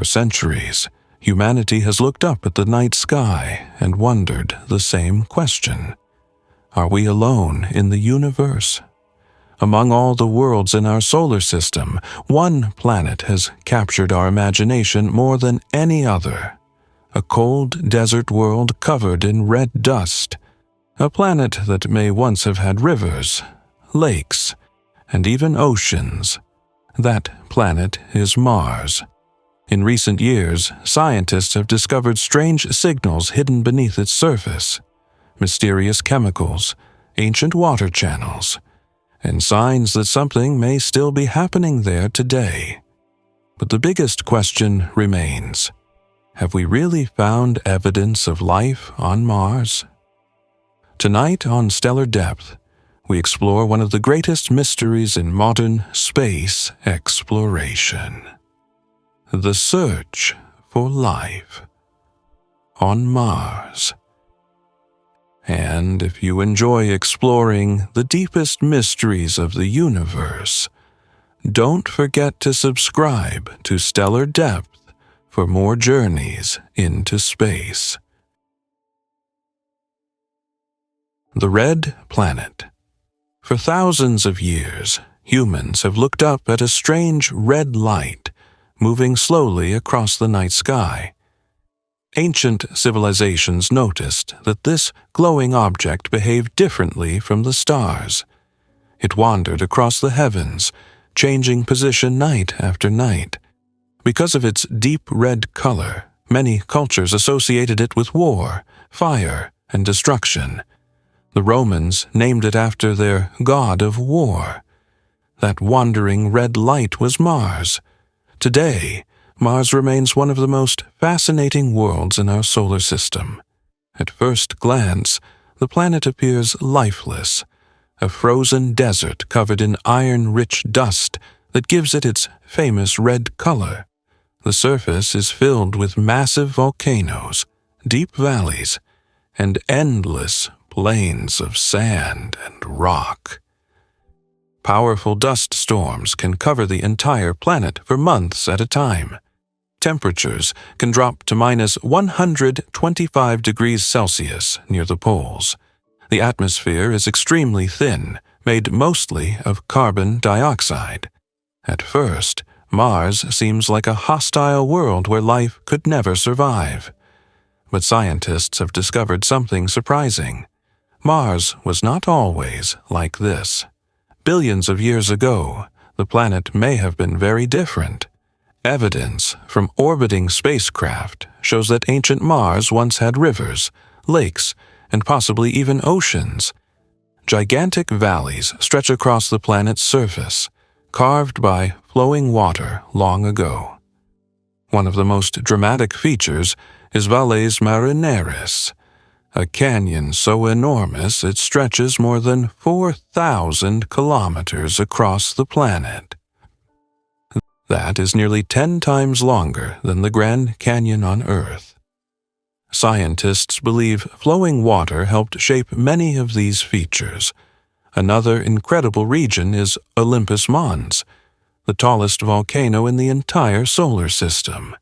centuries, humanity has looked up at the night sky and wondered the same question. Are we alone in the universe? Among all the worlds in our solar system, one planet has captured our imagination more than any other. A cold desert world covered in red dust. A planet that may once have had rivers, lakes, and even oceans. That planet is Mars. In recent years, scientists have discovered strange signals hidden beneath its surface, mysterious chemicals, ancient water channels, and signs that something may still be happening there today. But the biggest question remains: have we really found evidence of life on Mars? Tonight on Stellar Depth, we explore one of the greatest mysteries in modern space exploration: the search for life on Mars. And if you enjoy exploring the deepest mysteries of the universe, don't forget to subscribe to Stellar Depth for more journeys into space. The Red Planet. For thousands of years, humans have looked up at a strange red light moving slowly across the night sky. Ancient civilizations noticed that this glowing object behaved differently from the stars. It wandered across the heavens, changing position night after night. Because of its deep red color, many cultures associated it with war, fire, and destruction. The Romans named it after their god of war. That wandering red light was Mars. Today, Mars remains one of the most fascinating worlds in our solar system. At first glance, the planet appears lifeless, a frozen desert covered in iron-rich dust that gives it its famous red color. The surface is filled with massive volcanoes, deep valleys, and endless plains of sand and rock. Powerful dust storms can cover the entire planet for months at a time. Temperatures can drop to minus 125 degrees Celsius near the poles. The atmosphere is extremely thin, made mostly of carbon dioxide. At first, Mars seems like a hostile world where life could never survive. But scientists have discovered something surprising. Mars was not always like this. Billions of years ago, the planet may have been very different. Evidence from orbiting spacecraft shows that ancient Mars once had rivers, lakes, and possibly even oceans. Gigantic valleys stretch across the planet's surface, carved by flowing water long ago. One of the most dramatic features is Valles Marineris, a canyon so enormous it stretches more than 4,000 kilometers across the planet. That is nearly 10 times longer than the Grand Canyon on Earth. Scientists believe flowing water helped shape many of these features. Another incredible region is Olympus Mons, the tallest volcano in the entire solar system.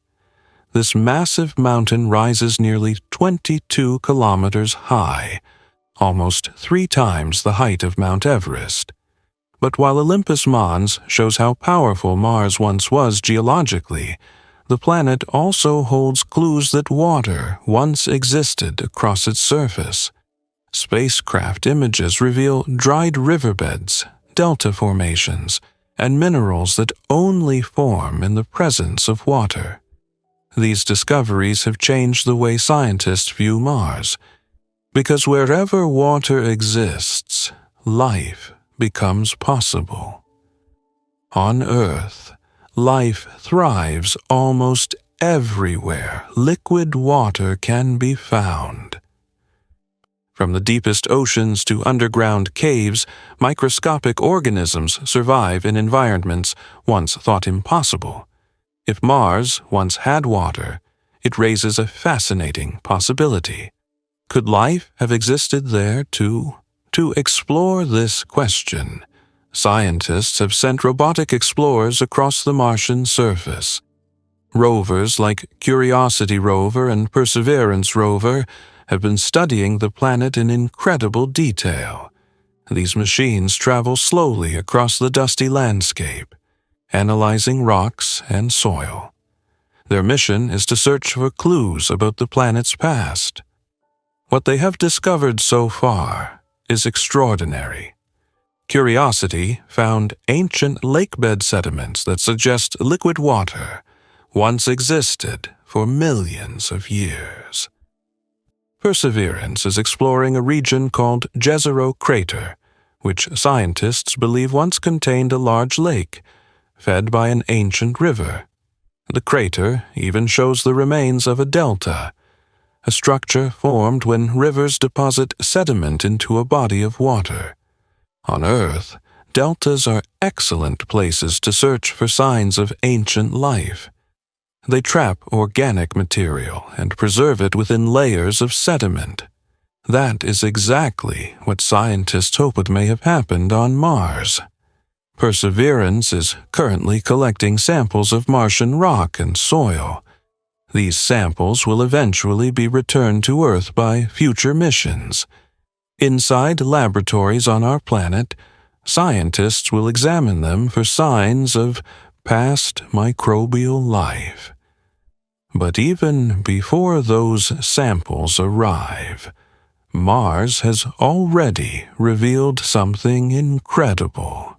This massive mountain rises nearly 22 kilometers high, almost 3 times the height of Mount Everest. But while Olympus Mons shows how powerful Mars once was geologically, the planet also holds clues that water once existed across its surface. Spacecraft images reveal dried riverbeds, delta formations, and minerals that only form in the presence of water. These discoveries have changed the way scientists view Mars, because wherever water exists, life becomes possible. On Earth, life thrives almost everywhere liquid water can be found. From the deepest oceans to underground caves, microscopic organisms survive in environments once thought impossible. If Mars once had water, it raises a fascinating possibility. Could life have existed there too? To explore this question, scientists have sent robotic explorers across the Martian surface. Rovers like Curiosity rover and Perseverance rover have been studying the planet in incredible detail. These machines travel slowly across the dusty landscape, analyzing rocks and soil. Their mission is to search for clues about the planet's past. What they have discovered so far is extraordinary. Curiosity found ancient lakebed sediments that suggest liquid water once existed for millions of years. Perseverance is exploring a region called Jezero Crater, which scientists believe once contained a large lake fed by an ancient river. The crater even shows the remains of a delta, a structure formed when rivers deposit sediment into a body of water. On Earth, deltas are excellent places to search for signs of ancient life. They trap organic material and preserve it within layers of sediment. That is exactly what scientists hope it may have happened on Mars. Perseverance is currently collecting samples of Martian rock and soil. These samples will eventually be returned to Earth by future missions. Inside laboratories on our planet, scientists will examine them for signs of past microbial life. But even before those samples arrive, Mars has already revealed something incredible.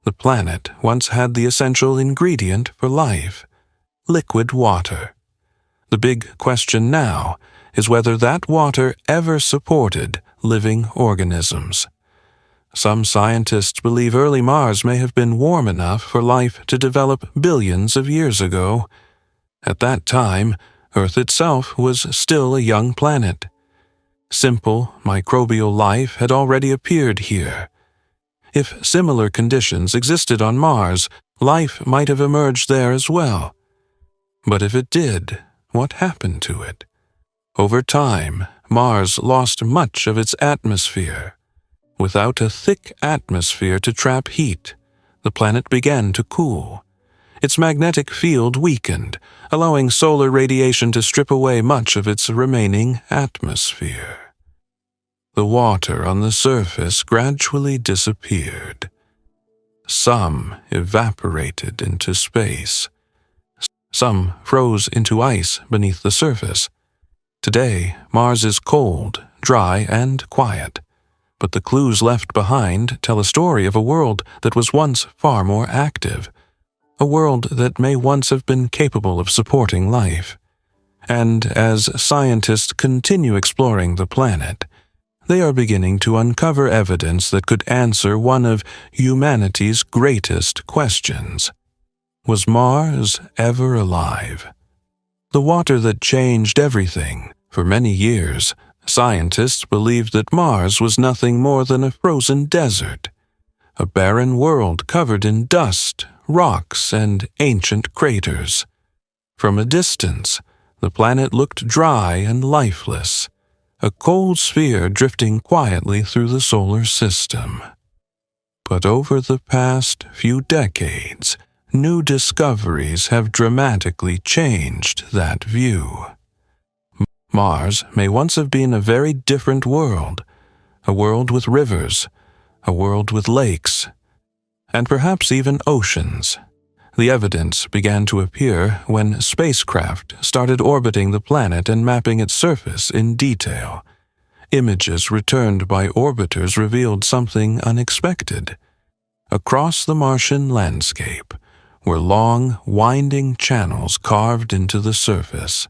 The planet once had the essential ingredient for life: liquid water. The big question now is whether that water ever supported living organisms. Some scientists believe early Mars may have been warm enough for life to develop billions of years ago. At that time, Earth itself was still a young planet. Simple microbial life had already appeared here. If similar conditions existed on Mars, life might have emerged there as well. But if it did, what happened to it? Over time, Mars lost much of its atmosphere. Without a thick atmosphere to trap heat, the planet began to cool. Its magnetic field weakened, allowing solar radiation to strip away much of its remaining atmosphere. The water on the surface gradually disappeared. Some evaporated into space. Some froze into ice beneath the surface. Today, Mars is cold, dry, and quiet. But the clues left behind tell a story of a world that was once far more active. A world that may once have been capable of supporting life. And as scientists continue exploring the planet, they are beginning to uncover evidence that could answer one of humanity's greatest questions. Was Mars ever alive? The water that changed everything. For many years, scientists believed that Mars was nothing more than a frozen desert, a barren world covered in dust, rocks, and ancient craters. From a distance, the planet looked dry and lifeless, a cold sphere drifting quietly through the solar system. But over the past few decades, new discoveries have dramatically changed that view. Mars may once have been a very different world, a world with rivers, a world with lakes, and perhaps even oceans. The evidence began to appear when spacecraft started orbiting the planet and mapping its surface in detail. Images returned by orbiters revealed something unexpected. Across the Martian landscape were long, winding channels carved into the surface.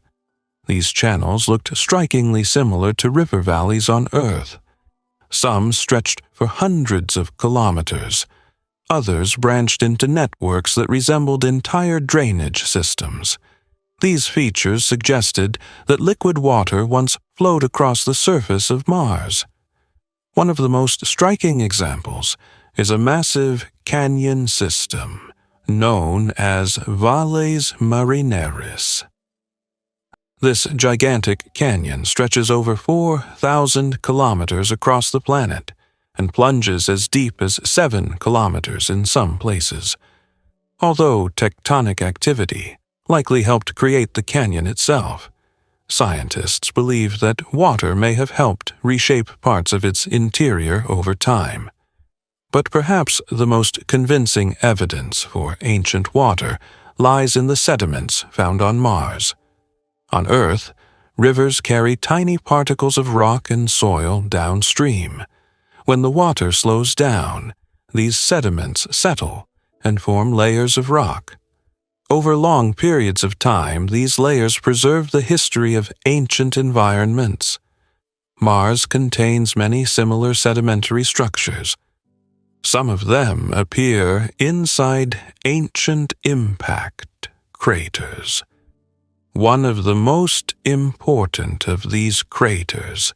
These channels looked strikingly similar to river valleys on Earth. Some stretched for hundreds of kilometers. Others branched into networks that resembled entire drainage systems. These features suggested that liquid water once flowed across the surface of Mars. One of the most striking examples is a massive canyon system known as Valles Marineris. This gigantic canyon stretches over 4,000 kilometers across the planet and plunges as deep as 7 kilometers in some places. Although tectonic activity, likely helped create the canyon itself. Scientists believe that water may have helped reshape parts of its interior over time. But perhaps the most convincing evidence for ancient water lies in the sediments found on Mars. On Earth, rivers carry tiny particles of rock and soil downstream. When the water slows down, these sediments settle and form layers of rock. Over long periods of time, these layers preserve the history of ancient environments. Mars contains many similar sedimentary structures. Some of them appear inside ancient impact craters. One of the most important of these craters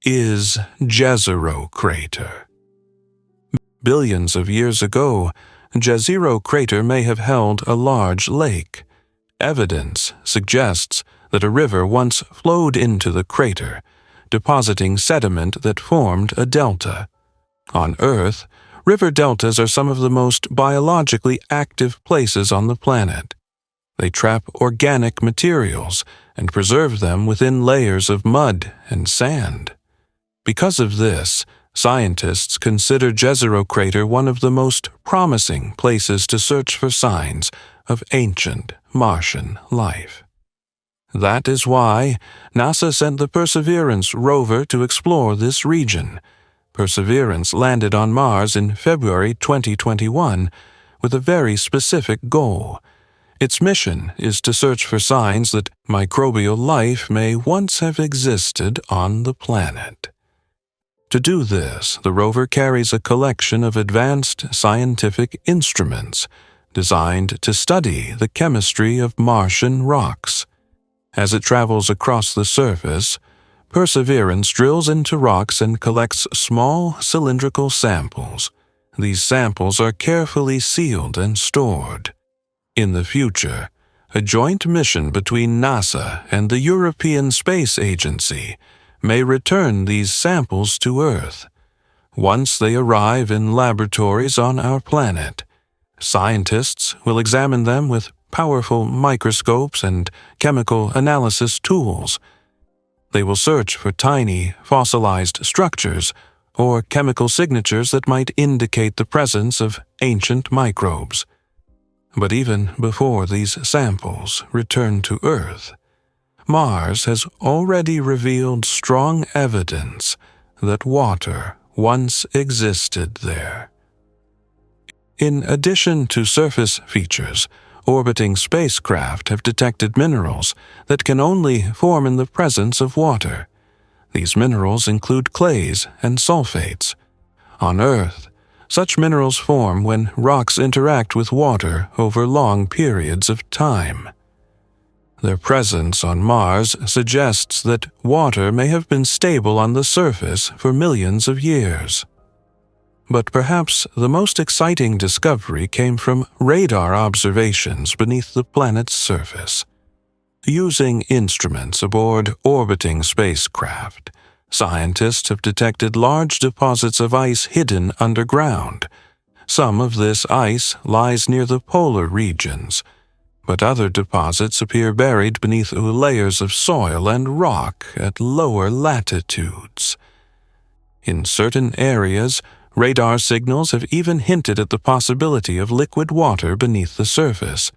is Jezero Crater. Billions of years ago, Jezero Crater may have held a large lake. Evidence suggests that a river once flowed into the crater, depositing sediment that formed a delta. On Earth, river deltas are some of the most biologically active places on the planet. They trap organic materials and preserve them within layers of mud and sand. Because of this, scientists consider Jezero Crater one of the most promising places to search for signs of ancient Martian life. That is why NASA sent the Perseverance rover to explore this region. Perseverance landed on Mars in February 2021 with a very specific goal. Its mission is to search for signs that microbial life may once have existed on the planet. To do this, the rover carries a collection of advanced scientific instruments designed to study the chemistry of Martian rocks. As it travels across the surface, Perseverance drills into rocks and collects small cylindrical samples. These samples are carefully sealed and stored. In the future, a joint mission between NASA and the European Space Agency may return these samples to Earth. Once they arrive in laboratories on our planet, scientists will examine them with powerful microscopes and chemical analysis tools. They will search for tiny, fossilized structures or chemical signatures that might indicate the presence of ancient microbes. But even before these samples return to Earth, Mars has already revealed strong evidence that water once existed there. In addition to surface features, orbiting spacecraft have detected minerals that can only form in the presence of water. These minerals include clays and sulfates. On Earth, such minerals form when rocks interact with water over long periods of time. Their presence on Mars suggests that water may have been stable on the surface for millions of years. But perhaps the most exciting discovery came from radar observations beneath the planet's surface. Using instruments aboard orbiting spacecraft, scientists have detected large deposits of ice hidden underground. Some of this ice lies near the polar regions, but other deposits appear buried beneath layers of soil and rock at lower latitudes. In certain areas, radar signals have even hinted at the possibility of liquid water beneath the surface.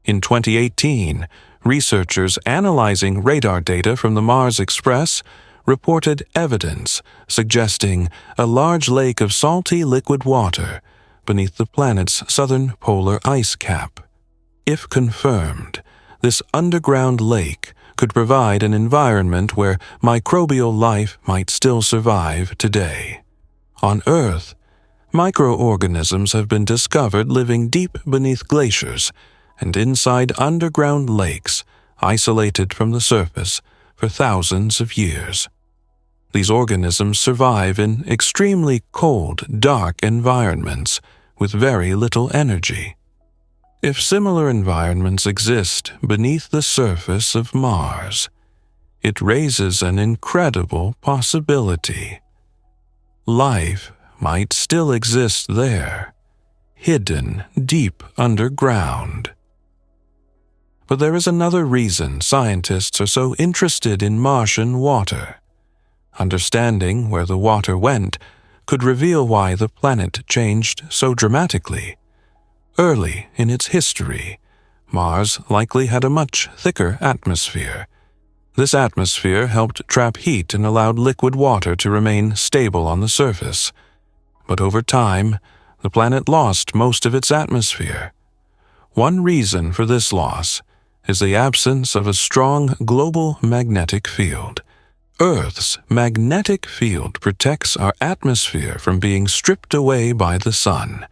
In 2018, researchers analyzing radar data from the Mars Express reported evidence suggesting a large lake of salty liquid water beneath the planet's southern polar ice cap. If confirmed, this underground lake could provide an environment where microbial life might still survive today. On Earth, microorganisms have been discovered living deep beneath glaciers and inside underground lakes, isolated from the surface for thousands of years. These organisms survive in extremely cold, dark environments with very little energy. If similar environments exist beneath the surface of Mars, it raises an incredible possibility. Life might still exist there, hidden deep underground. But there is another reason scientists are so interested in Martian water. Understanding where the water went could reveal why the planet changed so dramatically. Early in its history, Mars likely had a much thicker atmosphere. This atmosphere helped trap heat and allowed liquid water to remain stable on the surface. But over time, the planet lost most of its atmosphere. One reason for this loss is the absence of a strong global magnetic field. Earth's magnetic field protects our atmosphere from being stripped away by the sun.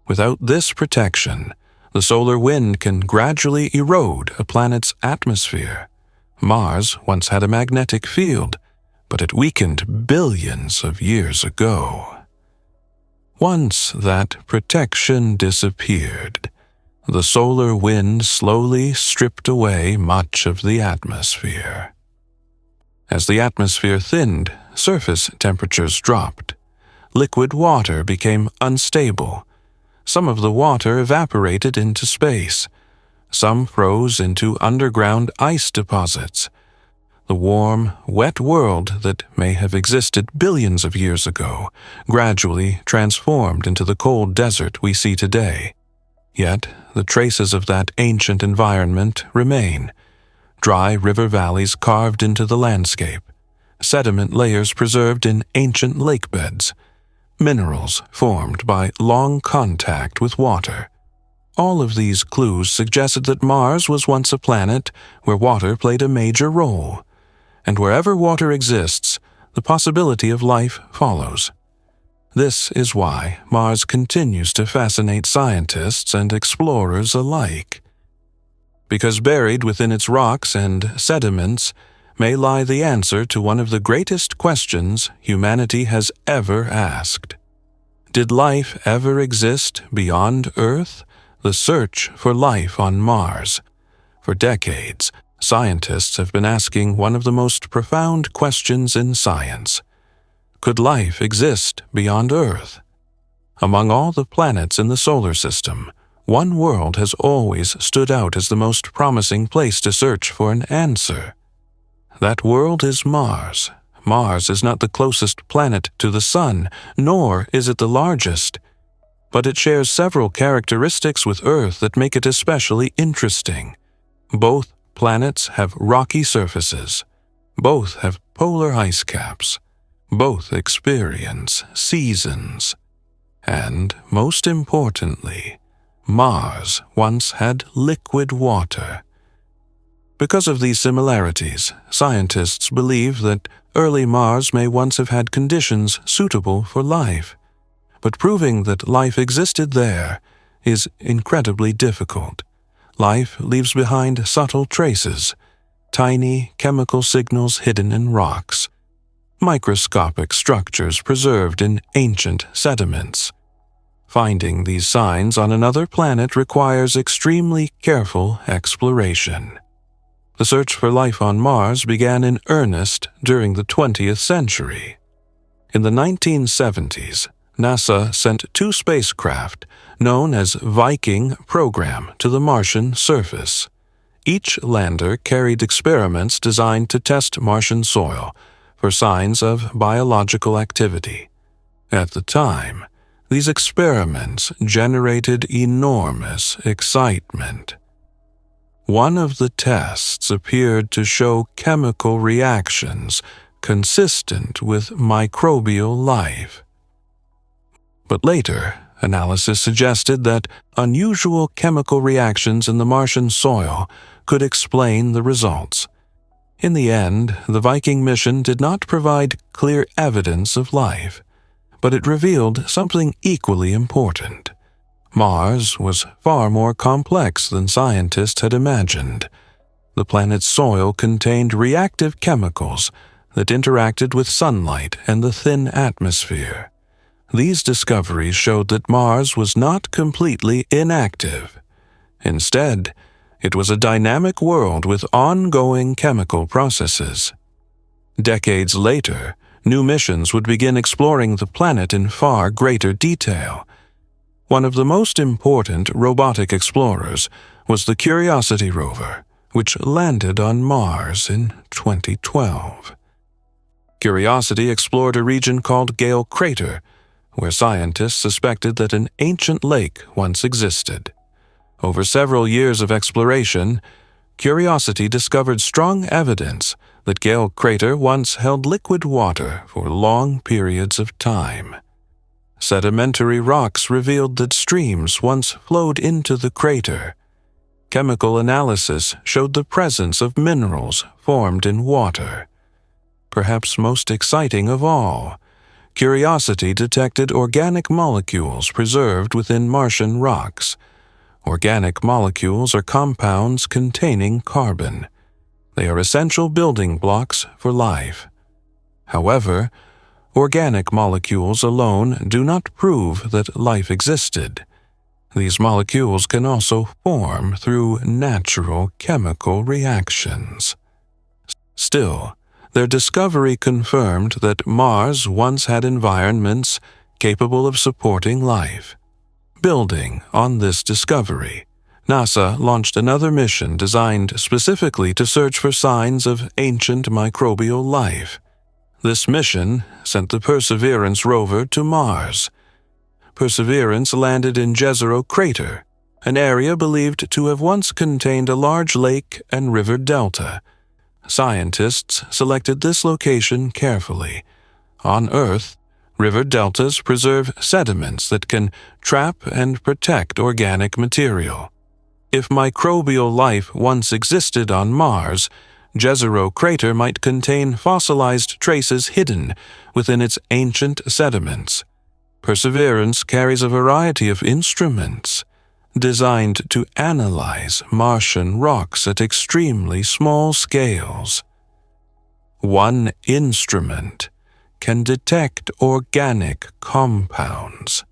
Without this protection, the solar wind can gradually erode a planet's atmosphere. Mars once had a magnetic field, but it weakened billions of years ago. Once that protection disappeared, the solar wind slowly stripped away much of the atmosphere. As the atmosphere thinned, surface temperatures dropped. Liquid water became unstable. Some of the water evaporated into space. Some froze into underground ice deposits. The warm, wet world that may have existed billions of years ago gradually transformed into the cold desert we see today. Yet, the traces of that ancient environment remain. Dry river valleys carved into the landscape, sediment layers preserved in ancient lake beds, minerals formed by long contact with water. All of these clues suggested that Mars was once a planet where water played a major role, and wherever water exists, the possibility of life follows. This is why Mars continues to fascinate scientists and explorers alike. Because buried within its rocks and sediments may lie the answer to one of the greatest questions humanity has ever asked. Did life ever exist beyond Earth? The search for life on Mars. For decades, scientists have been asking one of the most profound questions in science. Could life exist beyond Earth? Among all the planets in the solar system, one world has always stood out as the most promising place to search for an answer. That world is Mars. Mars is not the closest planet to the Sun, nor is it the largest. But it shares several characteristics with Earth that make it especially interesting. Both planets have rocky surfaces. Both have polar ice caps. Both experience seasons. And, most importantly, Mars once had liquid water. Because of these similarities, scientists believe that early Mars may once have had conditions suitable for life. But proving that life existed there is incredibly difficult. Life leaves behind subtle traces, tiny chemical signals hidden in rocks, microscopic structures preserved in ancient sediments. Finding these signs on another planet requires extremely careful exploration. The search for life on Mars began in earnest during the 20th century. In the 1970s, NASA sent 2 spacecraft, known as Viking program, to the Martian surface. Each lander carried experiments designed to test Martian soil for signs of biological activity. At the time, these experiments generated enormous excitement. One of the tests appeared to show chemical reactions consistent with microbial life. But later, analysis suggested that unusual chemical reactions in the Martian soil could explain the results. In the end, the Viking mission did not provide clear evidence of life, but it revealed something equally important. Mars was far more complex than scientists had imagined. The planet's soil contained reactive chemicals that interacted with sunlight and the thin atmosphere. These discoveries showed that Mars was not completely inactive. Instead, it was a dynamic world with ongoing chemical processes. Decades later, new missions would begin exploring the planet in far greater detail. One of the most important robotic explorers was the Curiosity rover, which landed on Mars in 2012. Curiosity explored a region called Gale Crater, where scientists suspected that an ancient lake once existed. Over several years of exploration, Curiosity discovered strong evidence that Gale Crater once held liquid water for long periods of time. Sedimentary rocks revealed that streams once flowed into the crater. Chemical analysis showed the presence of minerals formed in water. Perhaps most exciting of all, Curiosity detected organic molecules preserved within Martian rocks. Organic molecules are compounds containing carbon. They are essential building blocks for life. However, organic molecules alone do not prove that life existed. These molecules can also form through natural chemical reactions. Still, their discovery confirmed that Mars once had environments capable of supporting life. Building on this discovery, NASA launched another mission designed specifically to search for signs of ancient microbial life. This mission sent the Perseverance rover to Mars. Perseverance landed in Jezero Crater, an area believed to have once contained a large lake and river delta. Scientists selected this location carefully. On Earth, river deltas preserve sediments that can trap and protect organic material. If microbial life once existed on Mars, Jezero Crater might contain fossilized traces hidden within its ancient sediments. Perseverance carries a variety of instruments designed to analyze Martian rocks at extremely small scales. One instrument can detect organic compounds.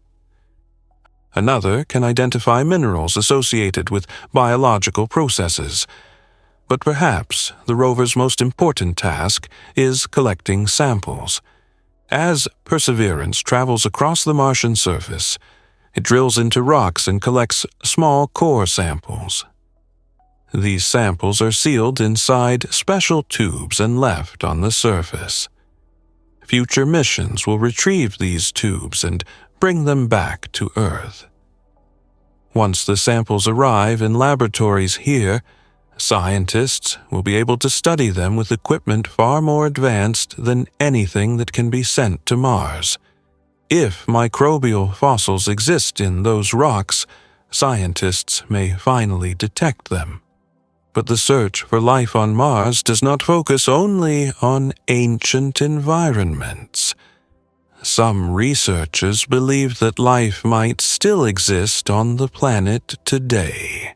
Another can identify minerals associated with biological processes. But perhaps the rover's most important task is collecting samples. As Perseverance travels across the Martian surface, it drills into rocks and collects small core samples. These samples are sealed inside special tubes and left on the surface. Future missions will retrieve these tubes and bring them back to Earth. Once the samples arrive in laboratories here, scientists will be able to study them with equipment far more advanced than anything that can be sent to Mars. If microbial fossils exist in those rocks, scientists may finally detect them. But the search for life on Mars does not focus only on ancient environments. Some researchers believe that life might still exist on the planet today.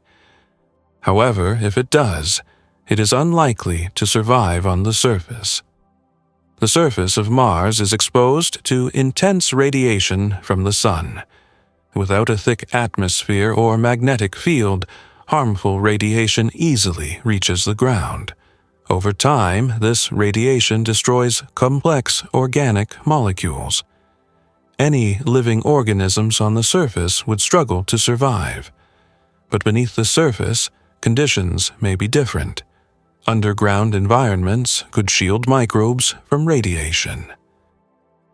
However, if it does, it is unlikely to survive on the surface. The surface of Mars is exposed to intense radiation from the sun. Without a thick atmosphere or magnetic field, harmful radiation easily reaches the ground. Over time, this radiation destroys complex organic molecules. Any living organisms on the surface would struggle to survive. But beneath the surface, conditions may be different. Underground environments could shield microbes from radiation.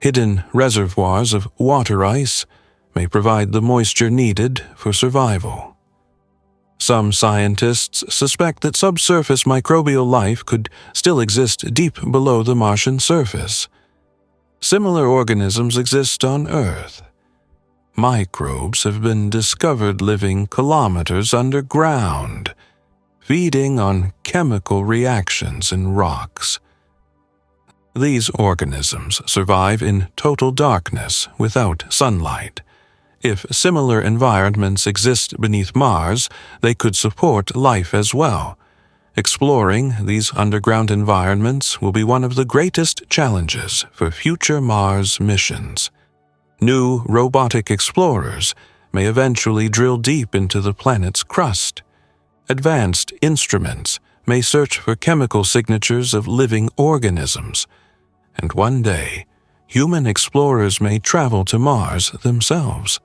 Hidden reservoirs of water ice may provide the moisture needed for survival. Some scientists suspect that subsurface microbial life could still exist deep below the Martian surface. Similar organisms exist on Earth. Microbes have been discovered living kilometers underground, feeding on chemical reactions in rocks. These organisms survive in total darkness without sunlight. If similar environments exist beneath Mars, they could support life as well. Exploring these underground environments will be one of the greatest challenges for future Mars missions. New robotic explorers may eventually drill deep into the planet's crust. Advanced instruments may search for chemical signatures of living organisms. And one day, human explorers may travel to Mars themselves.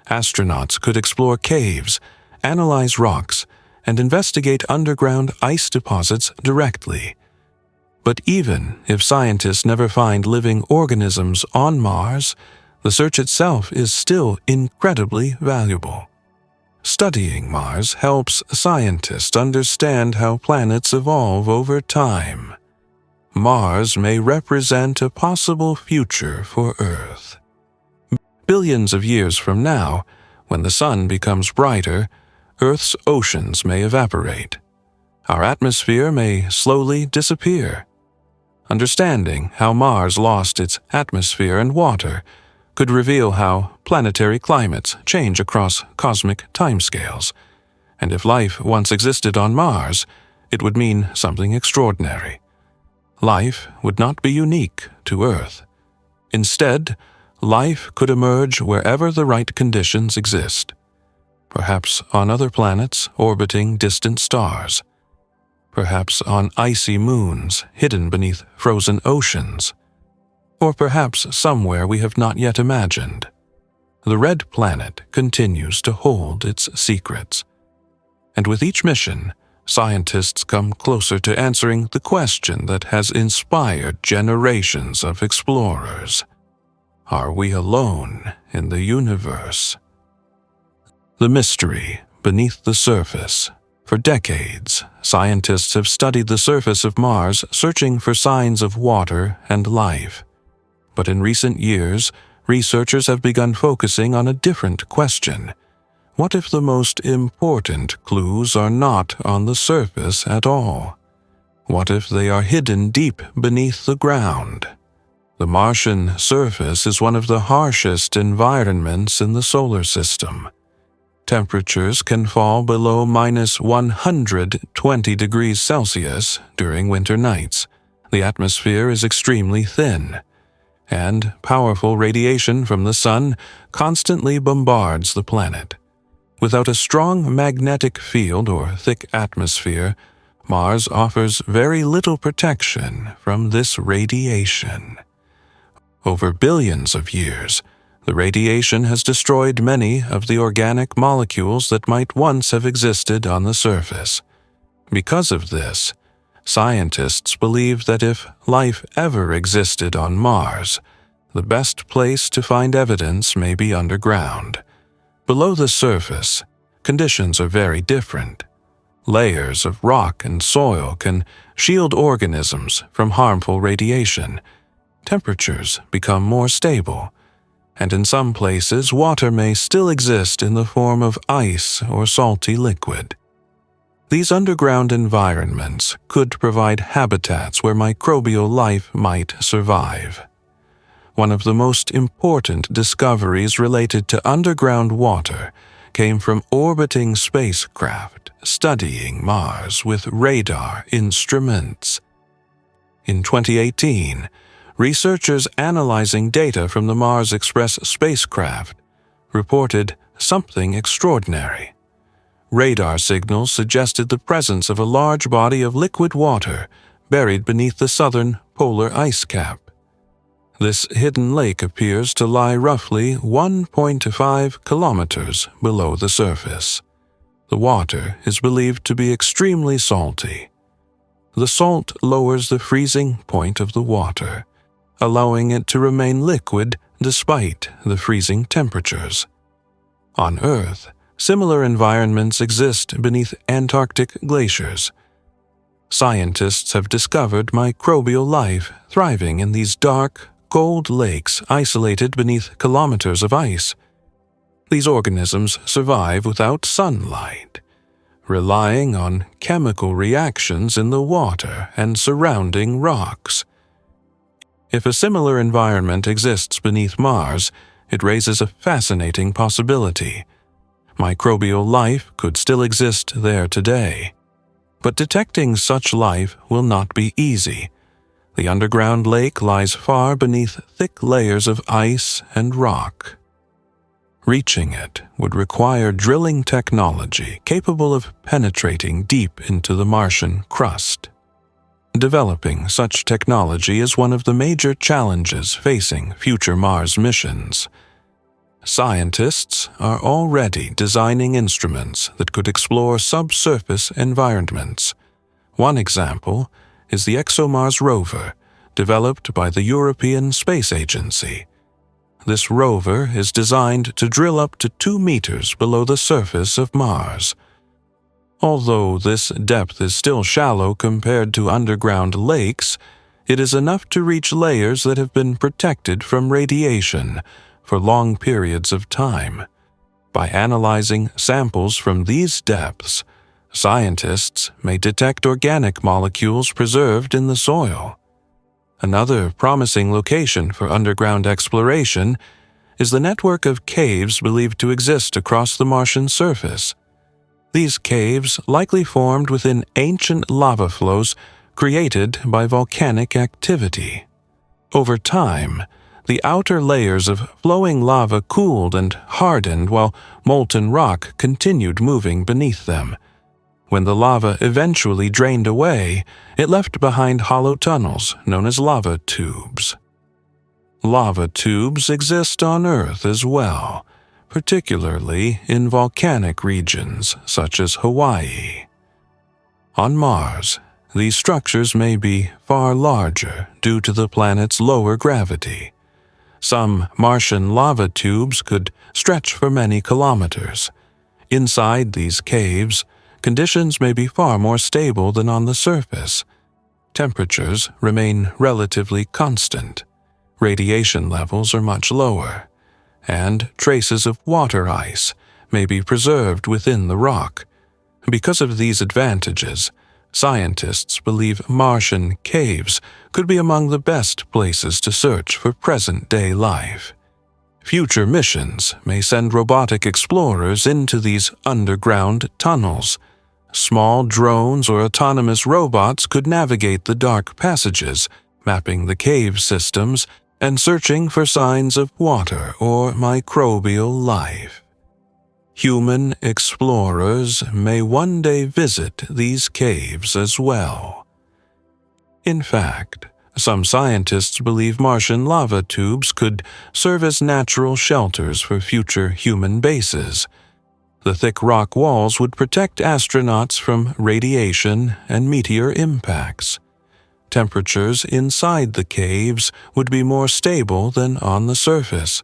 Astronauts could explore caves, analyze rocks, and investigate underground ice deposits directly. But even if scientists never find living organisms on Mars, the search itself is still incredibly valuable. Studying Mars helps scientists understand how planets evolve over time. Mars may represent a possible future for Earth. Billions of years from now, when the sun becomes brighter, Earth's oceans may evaporate. Our atmosphere may slowly disappear. Understanding how Mars lost its atmosphere and water could reveal how planetary climates change across cosmic timescales. And if life once existed on Mars, it would mean something extraordinary. Life would not be unique to Earth. Instead, life could emerge wherever the right conditions exist. Perhaps on other planets orbiting distant stars. Perhaps on icy moons hidden beneath frozen oceans. Or perhaps somewhere we have not yet imagined. The Red Planet continues to hold its secrets. And with each mission, scientists come closer to answering the question that has inspired generations of explorers. Are we alone in the universe? The mystery beneath the surface. For decades, scientists have studied the surface of Mars, searching for signs of water and life. But in recent years, researchers have begun focusing on a different question. What if the most important clues are not on the surface at all? What if they are hidden deep beneath the ground? The Martian surface is one of the harshest environments in the solar system. Temperatures can fall below -120 degrees Celsius during winter nights. The atmosphere is extremely thin, and powerful radiation from the sun constantly bombards the planet. Without a strong magnetic field or thick atmosphere, Mars offers very little protection from this radiation. Over billions of years, the radiation has destroyed many of the organic molecules that might once have existed on the surface. Because of this, scientists believe that if life ever existed on Mars, the best place to find evidence may be underground. Below the surface, conditions are very different. Layers of rock and soil can shield organisms from harmful radiation. Temperatures become more stable, and in some places water may still exist in the form of ice or salty liquid. These underground environments could provide habitats where microbial life might survive. One of the most important discoveries related to underground water came from orbiting spacecraft studying Mars with radar instruments. In 2018, researchers analyzing data from the Mars Express spacecraft reported something extraordinary. Radar signals suggested the presence of a large body of liquid water buried beneath the southern polar ice cap. This hidden lake appears to lie roughly 1.5 kilometers below the surface. The water is believed to be extremely salty. The salt lowers the freezing point of the water, allowing it to remain liquid despite the freezing temperatures. On Earth, similar environments exist beneath Antarctic glaciers. Scientists have discovered microbial life thriving in these dark, cold lakes isolated beneath kilometers of ice. These organisms survive without sunlight, relying on chemical reactions in the water and surrounding rocks. If a similar environment exists beneath Mars, it raises a fascinating possibility. Microbial life could still exist there today. But detecting such life will not be easy. The underground lake lies far beneath thick layers of ice and rock. Reaching it would require drilling technology capable of penetrating deep into the Martian crust. Developing such technology is one of the major challenges facing future Mars missions. Scientists are already designing instruments that could explore subsurface environments. One example is the ExoMars rover, developed by the European Space Agency. This rover is designed to drill up to 2 meters below the surface of Mars. Although this depth is still shallow compared to underground lakes, it is enough to reach layers that have been protected from radiation for long periods of time. By analyzing samples from these depths, scientists may detect organic molecules preserved in the soil. Another promising location for underground exploration is the network of caves believed to exist across the Martian surface. These caves likely formed within ancient lava flows created by volcanic activity. Over time, the outer layers of flowing lava cooled and hardened while molten rock continued moving beneath them. When the lava eventually drained away, it left behind hollow tunnels known as lava tubes. Lava tubes exist on Earth as well, particularly in volcanic regions such as Hawaii. On Mars, these structures may be far larger due to the planet's lower gravity. Some Martian lava tubes could stretch for many kilometers. Inside these caves, conditions may be far more stable than on the surface. Temperatures remain relatively constant. Radiation levels are much lower, and traces of water ice may be preserved within the rock. Because of these advantages, scientists believe Martian caves could be among the best places to search for present-day life. Future missions may send robotic explorers into these underground tunnels. Small drones or autonomous robots could navigate the dark passages, mapping the cave systems and searching for signs of water or microbial life. Human explorers may one day visit these caves as well. In fact, some scientists believe Martian lava tubes could serve as natural shelters for future human bases. The thick rock walls would protect astronauts from radiation and meteor impacts. Temperatures inside the caves would be more stable than on the surface.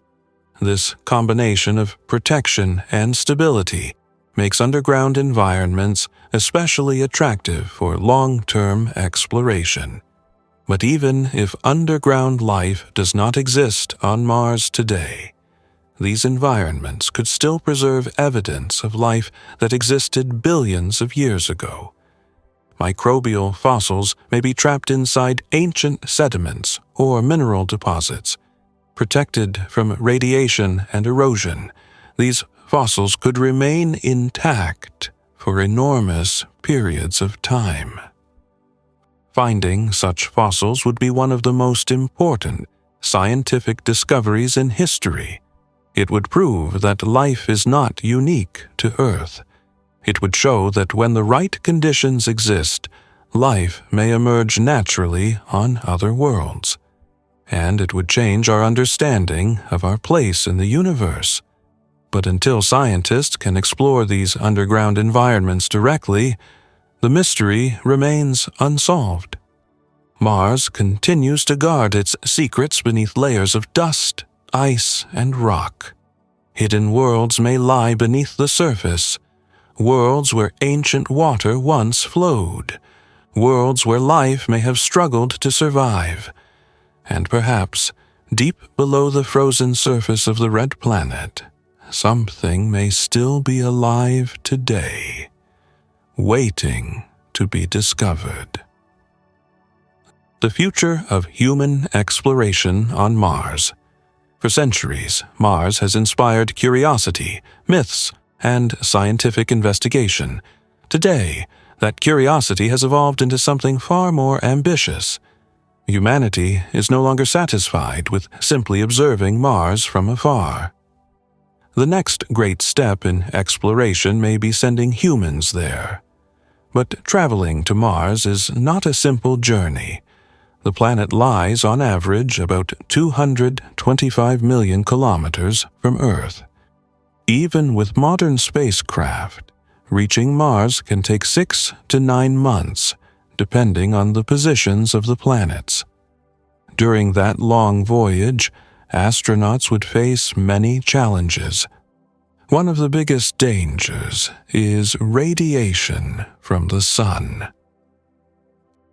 This combination of protection and stability makes underground environments especially attractive for long-term exploration. But even if underground life does not exist on Mars today, these environments could still preserve evidence of life that existed billions of years ago. Microbial fossils may be trapped inside ancient sediments or mineral deposits. Protected from radiation and erosion, these fossils could remain intact for enormous periods of time. Finding such fossils would be one of the most important scientific discoveries in history. It would prove that life is not unique to Earth. It would show that when the right conditions exist, life may emerge naturally on other worlds. And it would change our understanding of our place in the universe. But until scientists can explore these underground environments directly, the mystery remains unsolved. Mars continues to guard its secrets beneath layers of dust, ice, and rock. Hidden worlds may lie beneath the surface, worlds where ancient water once flowed, worlds where life may have struggled to survive. And perhaps, deep below the frozen surface of the red planet, something may still be alive today, waiting to be discovered. The future of human exploration on Mars. For centuries, Mars has inspired curiosity, myths, and scientific investigation. Today, that curiosity has evolved into something far more ambitious. Humanity is no longer satisfied with simply observing Mars from afar. The next great step in exploration may be sending humans there. But traveling to Mars is not a simple journey. The planet lies on average about 225 million kilometers from Earth. Even with modern spacecraft, reaching Mars can take 6 to 9 months, depending on the positions of the planets. During that long voyage, astronauts would face many challenges. One of the biggest dangers is radiation from the sun.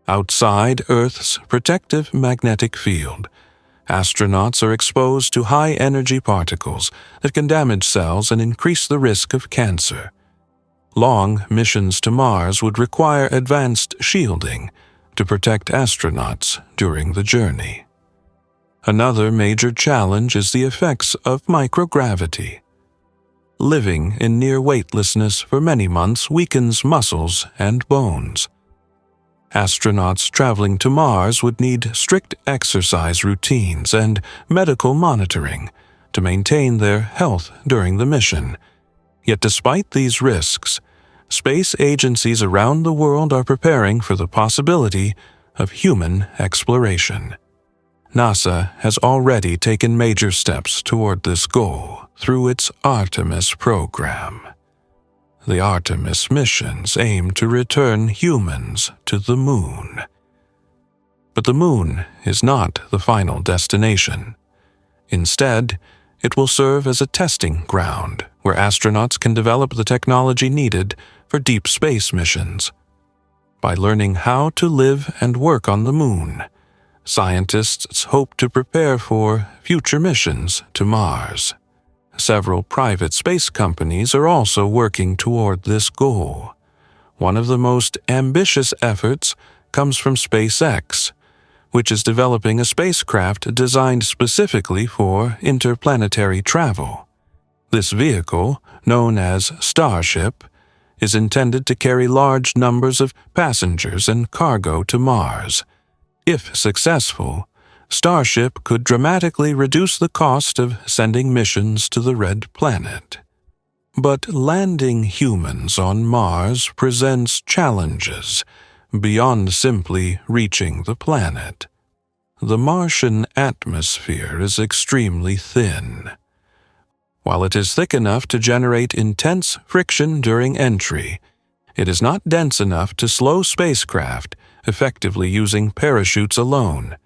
Outside Earth's protective magnetic field, astronauts are exposed to high-energy particles that can damage cells and increase the risk of cancer. Long missions to Mars would require advanced shielding to protect astronauts during the journey. Another major challenge is the effects of microgravity. Living in near weightlessness for many months weakens muscles and bones. Astronauts traveling to Mars would need strict exercise routines and medical monitoring to maintain their health during the mission. Yet despite these risks, space agencies around the world are preparing for the possibility of human exploration. NASA has already taken major steps toward this goal through its Artemis program. The Artemis missions aim to return humans to the Moon. But the Moon is not the final destination. Instead, it will serve as a testing ground where astronauts can develop the technology needed for deep space missions. By learning how to live and work on the Moon, scientists hope to prepare for future missions to Mars. Several private space companies are also working toward this goal. One of the most ambitious efforts comes from SpaceX, which is developing a spacecraft designed specifically for interplanetary travel. This vehicle, known as Starship, is intended to carry large numbers of passengers and cargo to Mars. If successful, Starship could dramatically reduce the cost of sending missions to the Red Planet. But landing humans on Mars presents challenges beyond simply reaching the planet. The Martian atmosphere is extremely thin. While it is thick enough to generate intense friction during entry, it is not dense enough to slow spacecraft effectively using parachutes alone.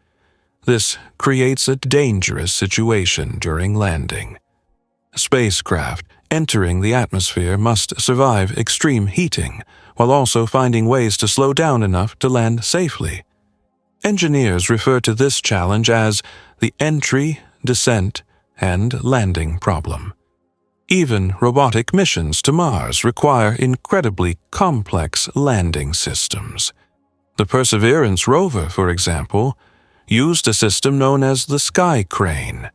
This creates a dangerous situation during landing. Spacecraft entering the atmosphere must survive extreme heating, while also finding ways to slow down enough to land safely. Engineers refer to this challenge as the entry, descent, and landing problem. Even robotic missions to Mars require incredibly complex landing systems. The Perseverance rover, for example, used a system known as the Sky Crane.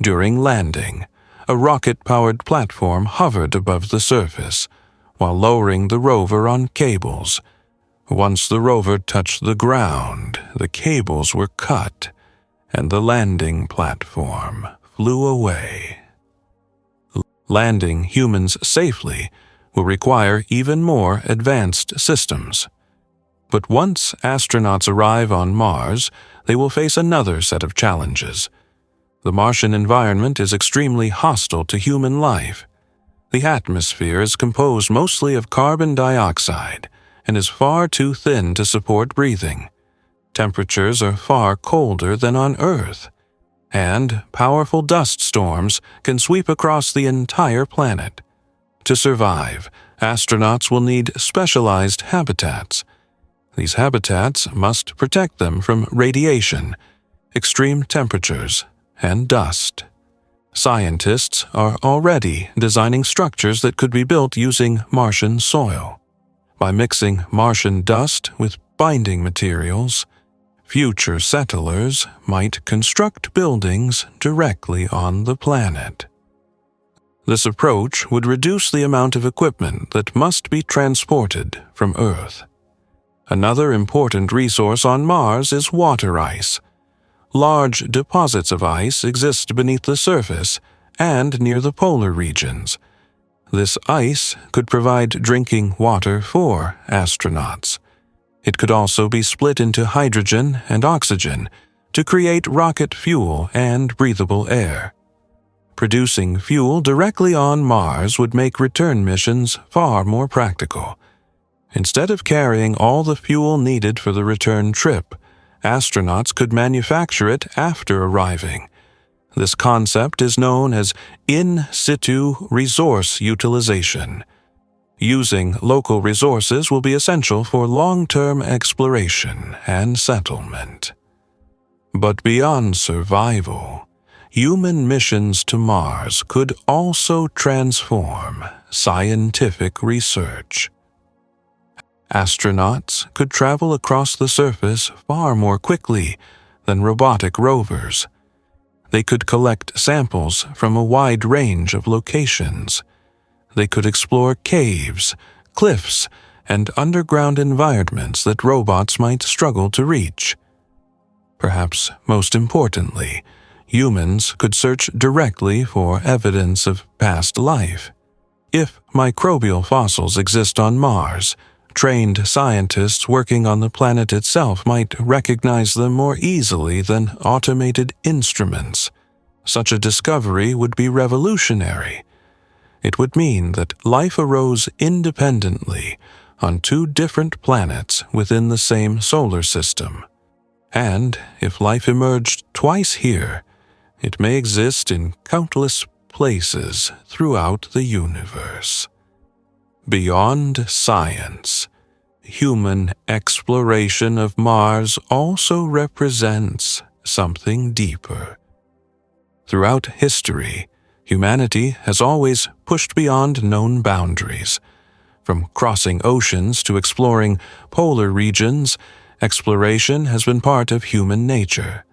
During landing, a rocket-powered platform hovered above the surface, while lowering the rover on cables. Once the rover touched the ground, the cables were cut, and the landing platform flew away. Landing humans safely will require even more advanced systems. But once astronauts arrive on Mars, they will face another set of challenges. The Martian environment is extremely hostile to human life. The atmosphere is composed mostly of carbon dioxide and is far too thin to support breathing. Temperatures are far colder than on Earth, and powerful dust storms can sweep across the entire planet. To survive, astronauts will need specialized habitats. These habitats must protect them from radiation, extreme temperatures, and dust. Scientists are already designing structures that could be built using Martian soil. By mixing Martian dust with binding materials, future settlers might construct buildings directly on the planet. This approach would reduce the amount of equipment that must be transported from Earth. Another important resource on Mars is water ice. Large deposits of ice exist beneath the surface and near the polar regions. This ice could provide drinking water for astronauts. It could also be split into hydrogen and oxygen to create rocket fuel and breathable air. Producing fuel directly on Mars would make return missions far more practical. Instead of carrying all the fuel needed for the return trip, astronauts could manufacture it after arriving. This concept is known as in situ resource utilization. Using local resources will be essential for long-term exploration and settlement. But beyond survival, human missions to Mars could also transform scientific research. Astronauts could travel across the surface far more quickly than robotic rovers. They could collect samples from a wide range of locations. They could explore caves, cliffs, and underground environments that robots might struggle to reach. Perhaps most importantly, humans could search directly for evidence of past life. If microbial fossils exist on Mars, trained scientists working on the planet itself might recognize them more easily than automated instruments. Such a discovery would be revolutionary. It would mean that life arose independently on two different planets within the same solar system. And if life emerged twice here, it may exist in countless places throughout the universe. Beyond science, human exploration of Mars also represents something deeper. Throughout history, humanity has always pushed beyond known boundaries. From crossing oceans to exploring polar regions, exploration has been part of human nature.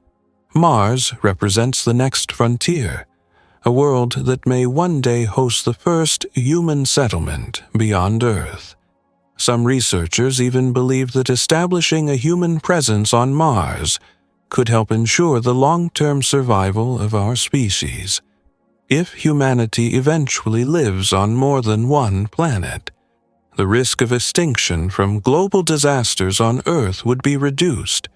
Mars represents the next frontier, a world that may one day host the first human settlement beyond Earth. Some researchers even believe that establishing a human presence on Mars could help ensure the long-term survival of our species. If humanity eventually lives on more than one planet, the risk of extinction from global disasters on Earth would be reduced.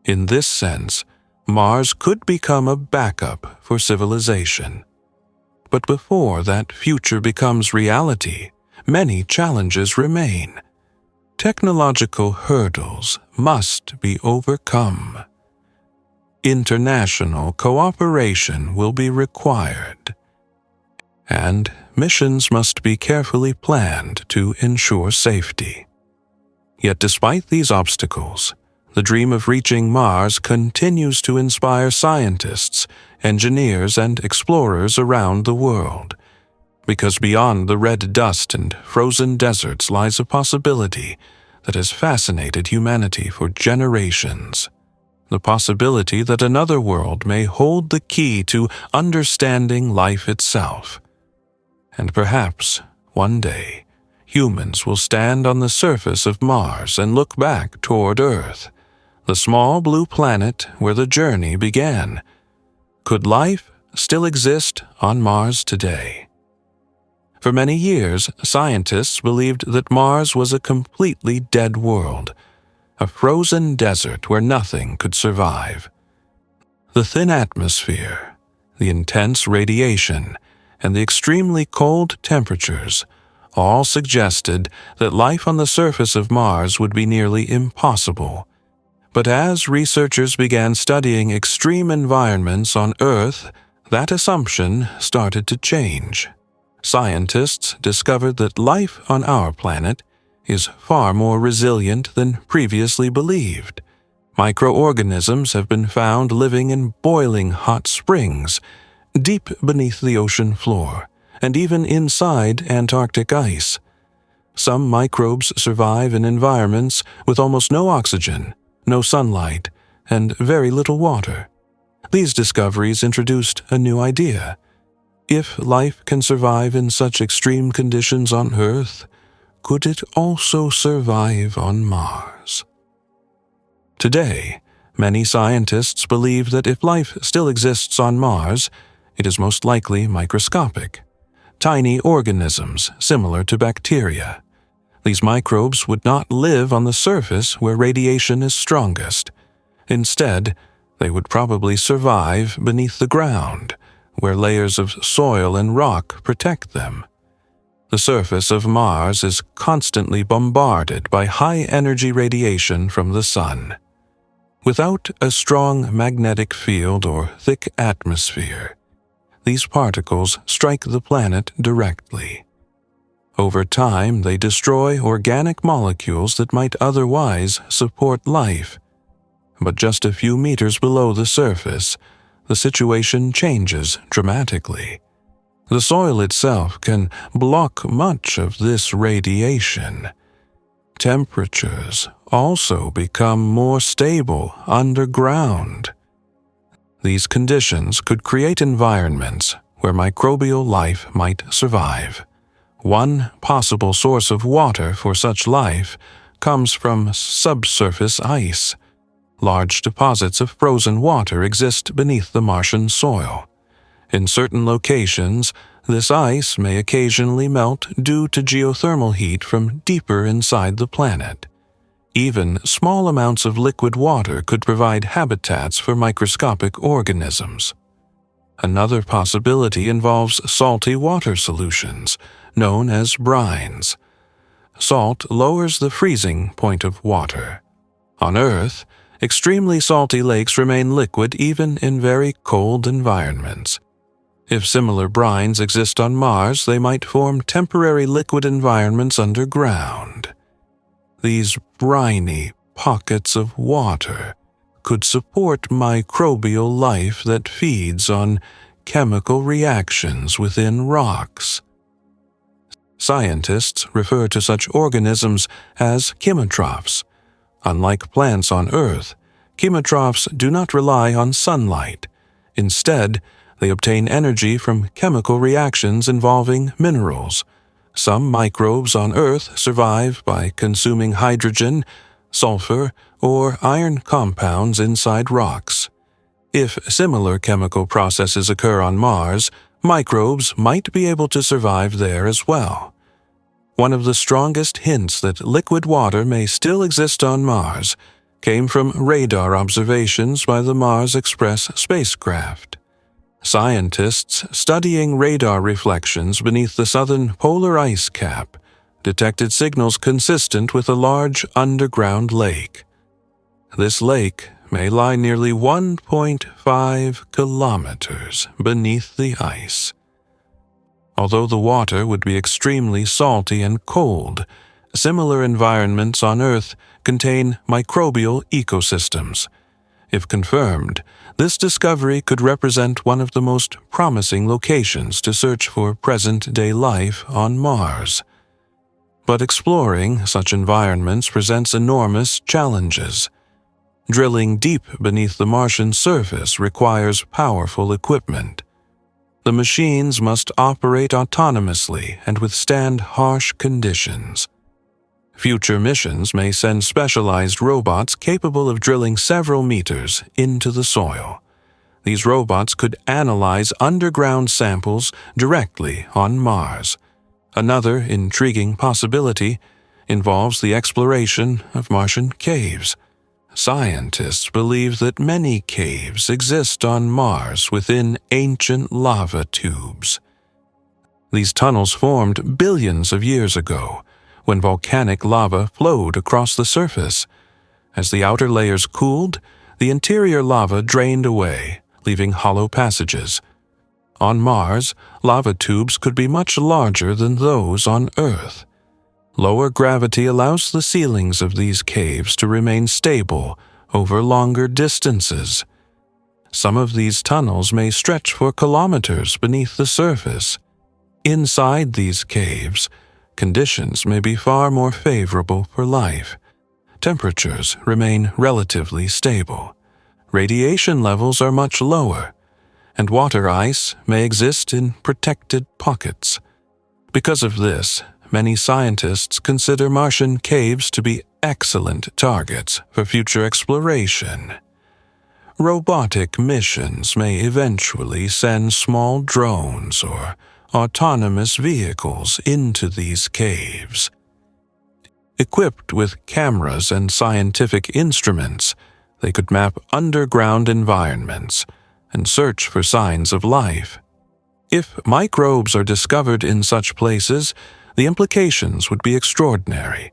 In this sense, Mars could become a backup for civilization. But before that future becomes reality, many challenges remain. Technological hurdles must be overcome. International cooperation will be required, and missions must be carefully planned to ensure safety. Yet despite these obstacles, the dream of reaching Mars continues to inspire scientists, engineers, and explorers around the world. Because beyond the red dust and frozen deserts lies a possibility that has fascinated humanity for generations. The possibility that another world may hold the key to understanding life itself. And perhaps, one day, humans will stand on the surface of Mars and look back toward Earth, the small blue planet where the journey began. Could life still exist on Mars today? For many years, scientists believed that Mars was a completely dead world, a frozen desert where nothing could survive. The thin atmosphere, the intense radiation, and the extremely cold temperatures all suggested that life on the surface of Mars would be nearly impossible. But as researchers began studying extreme environments on Earth, that assumption started to change. Scientists discovered that life on our planet is far more resilient than previously believed. Microorganisms have been found living in boiling hot springs, deep beneath the ocean floor, and even inside Antarctic ice. Some microbes survive in environments with almost no oxygen, no sunlight, and very little water. These discoveries introduced a new idea. If life can survive in such extreme conditions on Earth, could it also survive on Mars? Today, many scientists believe that if life still exists on Mars, it is most likely microscopic, tiny organisms similar to bacteria. These microbes would not live on the surface where radiation is strongest. Instead, they would probably survive beneath the ground, where layers of soil and rock protect them. The surface of Mars is constantly bombarded by high-energy radiation from the Sun. Without a strong magnetic field or thick atmosphere, these particles strike the planet directly. Over time, they destroy organic molecules that might otherwise support life. But just a few meters below the surface, the situation changes dramatically. The soil itself can block much of this radiation. Temperatures also become more stable underground. These conditions could create environments where microbial life might survive. One possible source of water for such life comes from subsurface ice. Large deposits of frozen water exist beneath the Martian soil. In certain locations, this ice may occasionally melt due to geothermal heat from deeper inside the planet. Even small amounts of liquid water could provide habitats for microscopic organisms. Another possibility involves salty water solutions, known as brines. Salt lowers the freezing point of water. On Earth, extremely salty lakes remain liquid even in very cold environments. If similar brines exist on Mars, they might form temporary liquid environments underground. These briny pockets of water could support microbial life that feeds on chemical reactions within rocks. Scientists refer to such organisms as chemotrophs. Unlike plants on Earth, chemotrophs do not rely on sunlight. Instead, they obtain energy from chemical reactions involving minerals. Some microbes on Earth survive by consuming hydrogen, sulfur, or iron compounds inside rocks. If similar chemical processes occur on Mars, microbes might be able to survive there as well. One of the strongest hints that liquid water may still exist on Mars came from radar observations by the Mars Express spacecraft. Scientists studying radar reflections beneath the southern polar ice cap detected signals consistent with a large underground lake. This lake may lie nearly 1.5 kilometers beneath the ice. Although the water would be extremely salty and cold, similar environments on Earth contain microbial ecosystems. If confirmed, this discovery could represent one of the most promising locations to search for present-day life on Mars. But exploring such environments presents enormous challenges. Drilling deep beneath the Martian surface requires powerful equipment. The machines must operate autonomously and withstand harsh conditions. Future missions may send specialized robots capable of drilling several meters into the soil. These robots could analyze underground samples directly on Mars. Another intriguing possibility involves the exploration of Martian caves. Scientists believe that many caves exist on Mars within ancient lava tubes. These tunnels formed billions of years ago, when volcanic lava flowed across the surface. As the outer layers cooled, the interior lava drained away, leaving hollow passages. On Mars, lava tubes could be much larger than those on Earth. Lower gravity allows the ceilings of these caves to remain stable over longer distances. Some of these tunnels may stretch for kilometers beneath the surface. Inside these caves, conditions may be far more favorable for life. Temperatures remain relatively stable. Radiation levels are much lower, and water ice may exist in protected pockets. Because of this, many scientists consider Martian caves to be excellent targets for future exploration. Robotic missions may eventually send small drones or autonomous vehicles into these caves. Equipped with cameras and scientific instruments, they could map underground environments and search for signs of life. If microbes are discovered in such places, the implications would be extraordinary.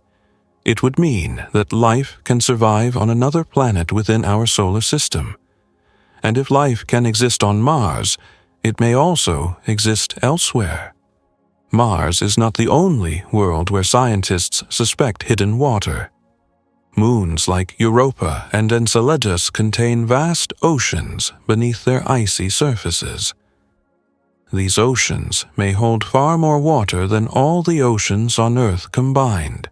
It would mean that life can survive on another planet within our solar system. And if life can exist on Mars, it may also exist elsewhere. Mars is not the only world where scientists suspect hidden water. Moons like Europa and Enceladus contain vast oceans beneath their icy surfaces. These oceans may hold far more water than all the oceans on Earth combined.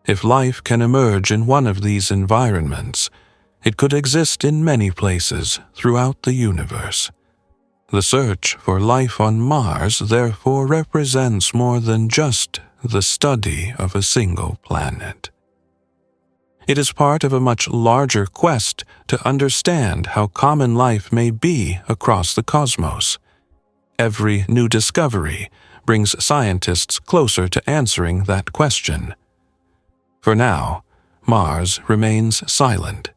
If life can emerge in one of these environments, it could exist in many places throughout the universe. The search for life on Mars therefore represents more than just the study of a single planet. It is part of a much larger quest to understand how common life may be across the cosmos. Every new discovery brings scientists closer to answering that question. For now, Mars remains silent.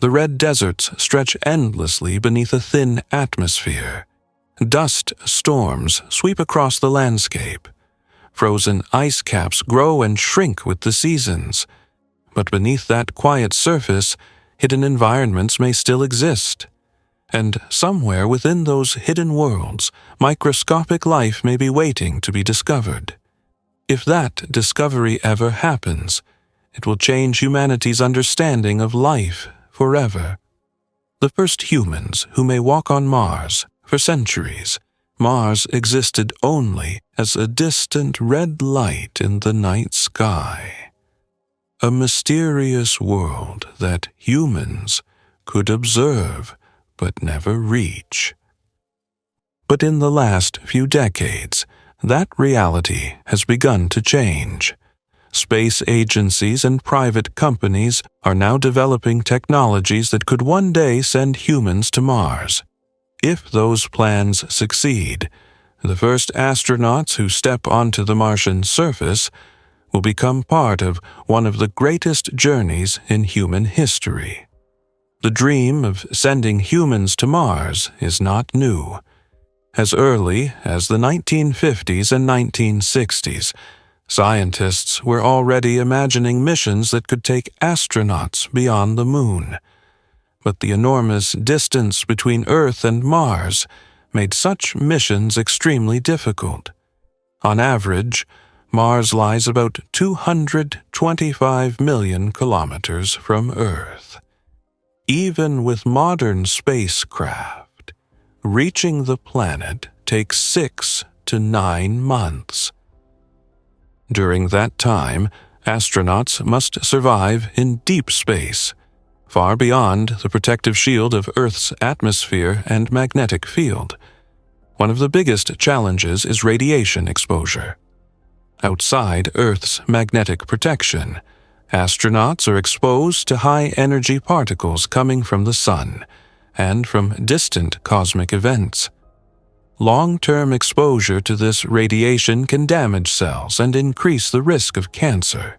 The red deserts stretch endlessly beneath a thin atmosphere. Dust storms sweep across the landscape. Frozen ice caps grow and shrink with the seasons. But beneath that quiet surface, hidden environments may still exist. And somewhere within those hidden worlds, microscopic life may be waiting to be discovered. If that discovery ever happens, it will change humanity's understanding of life forever. The first humans who may walk on Mars, for centuries, Mars existed only as a distant red light in the night sky. A mysterious world that humans could observe but never reach. But in the last few decades, that reality has begun to change. Space agencies and private companies are now developing technologies that could one day send humans to Mars. If those plans succeed, the first astronauts who step onto the Martian surface will become part of one of the greatest journeys in human history. The dream of sending humans to Mars is not new. As early as the 1950s and 1960s, scientists were already imagining missions that could take astronauts beyond the Moon. But the enormous distance between Earth and Mars made such missions extremely difficult. On average, Mars lies about 225 million kilometers from Earth. Even with modern spacecraft, reaching the planet takes 6 to 9 months. During that time, astronauts must survive in deep space, far beyond the protective shield of Earth's atmosphere and magnetic field. One of the biggest challenges is radiation exposure. Outside Earth's magnetic protection, astronauts are exposed to high-energy particles coming from the Sun and from distant cosmic events. Long-term exposure to this radiation can damage cells and increase the risk of cancer.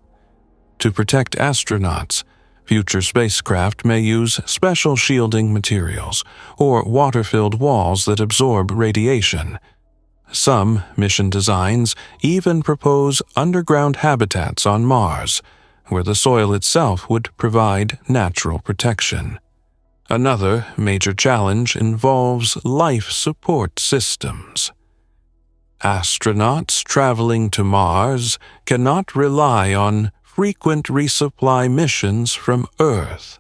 To protect astronauts, future spacecraft may use special shielding materials or water-filled walls that absorb radiation. Some mission designs even propose underground habitats on Mars, where the soil itself would provide natural protection. Another major challenge involves life support systems. Astronauts traveling to Mars cannot rely on frequent resupply missions from Earth.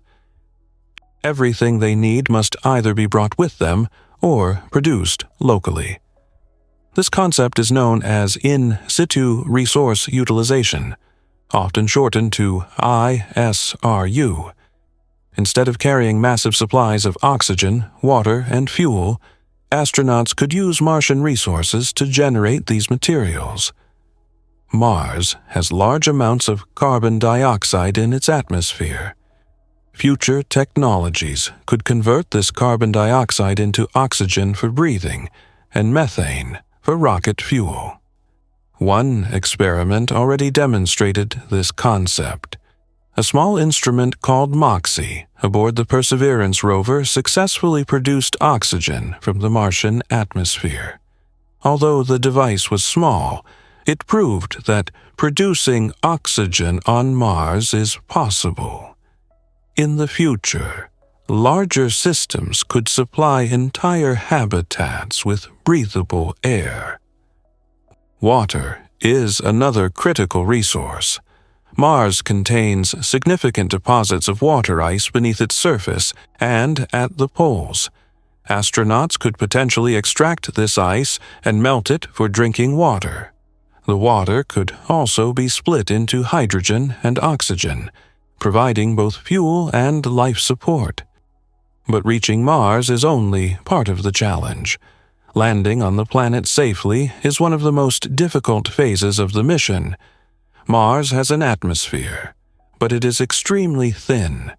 Everything they need must either be brought with them or produced locally. This concept is known as in situ resource utilization, often shortened to ISRU. Instead of carrying massive supplies of oxygen, water, and fuel, astronauts could use Martian resources to generate these materials. Mars has large amounts of carbon dioxide in its atmosphere. Future technologies could convert this carbon dioxide into oxygen for breathing and methane for rocket fuel. One experiment already demonstrated this concept. A small instrument called MOXIE aboard the Perseverance rover successfully produced oxygen from the Martian atmosphere. Although the device was small, it proved that producing oxygen on Mars is possible. In the future, larger systems could supply entire habitats with breathable air. Water is another critical resource. Mars contains significant deposits of water ice beneath its surface and at the poles. Astronauts could potentially extract this ice and melt it for drinking water. The water could also be split into hydrogen and oxygen, providing both fuel and life support. But reaching Mars is only part of the challenge. Landing on the planet safely is one of the most difficult phases of the mission. Mars has an atmosphere, but it is extremely thin.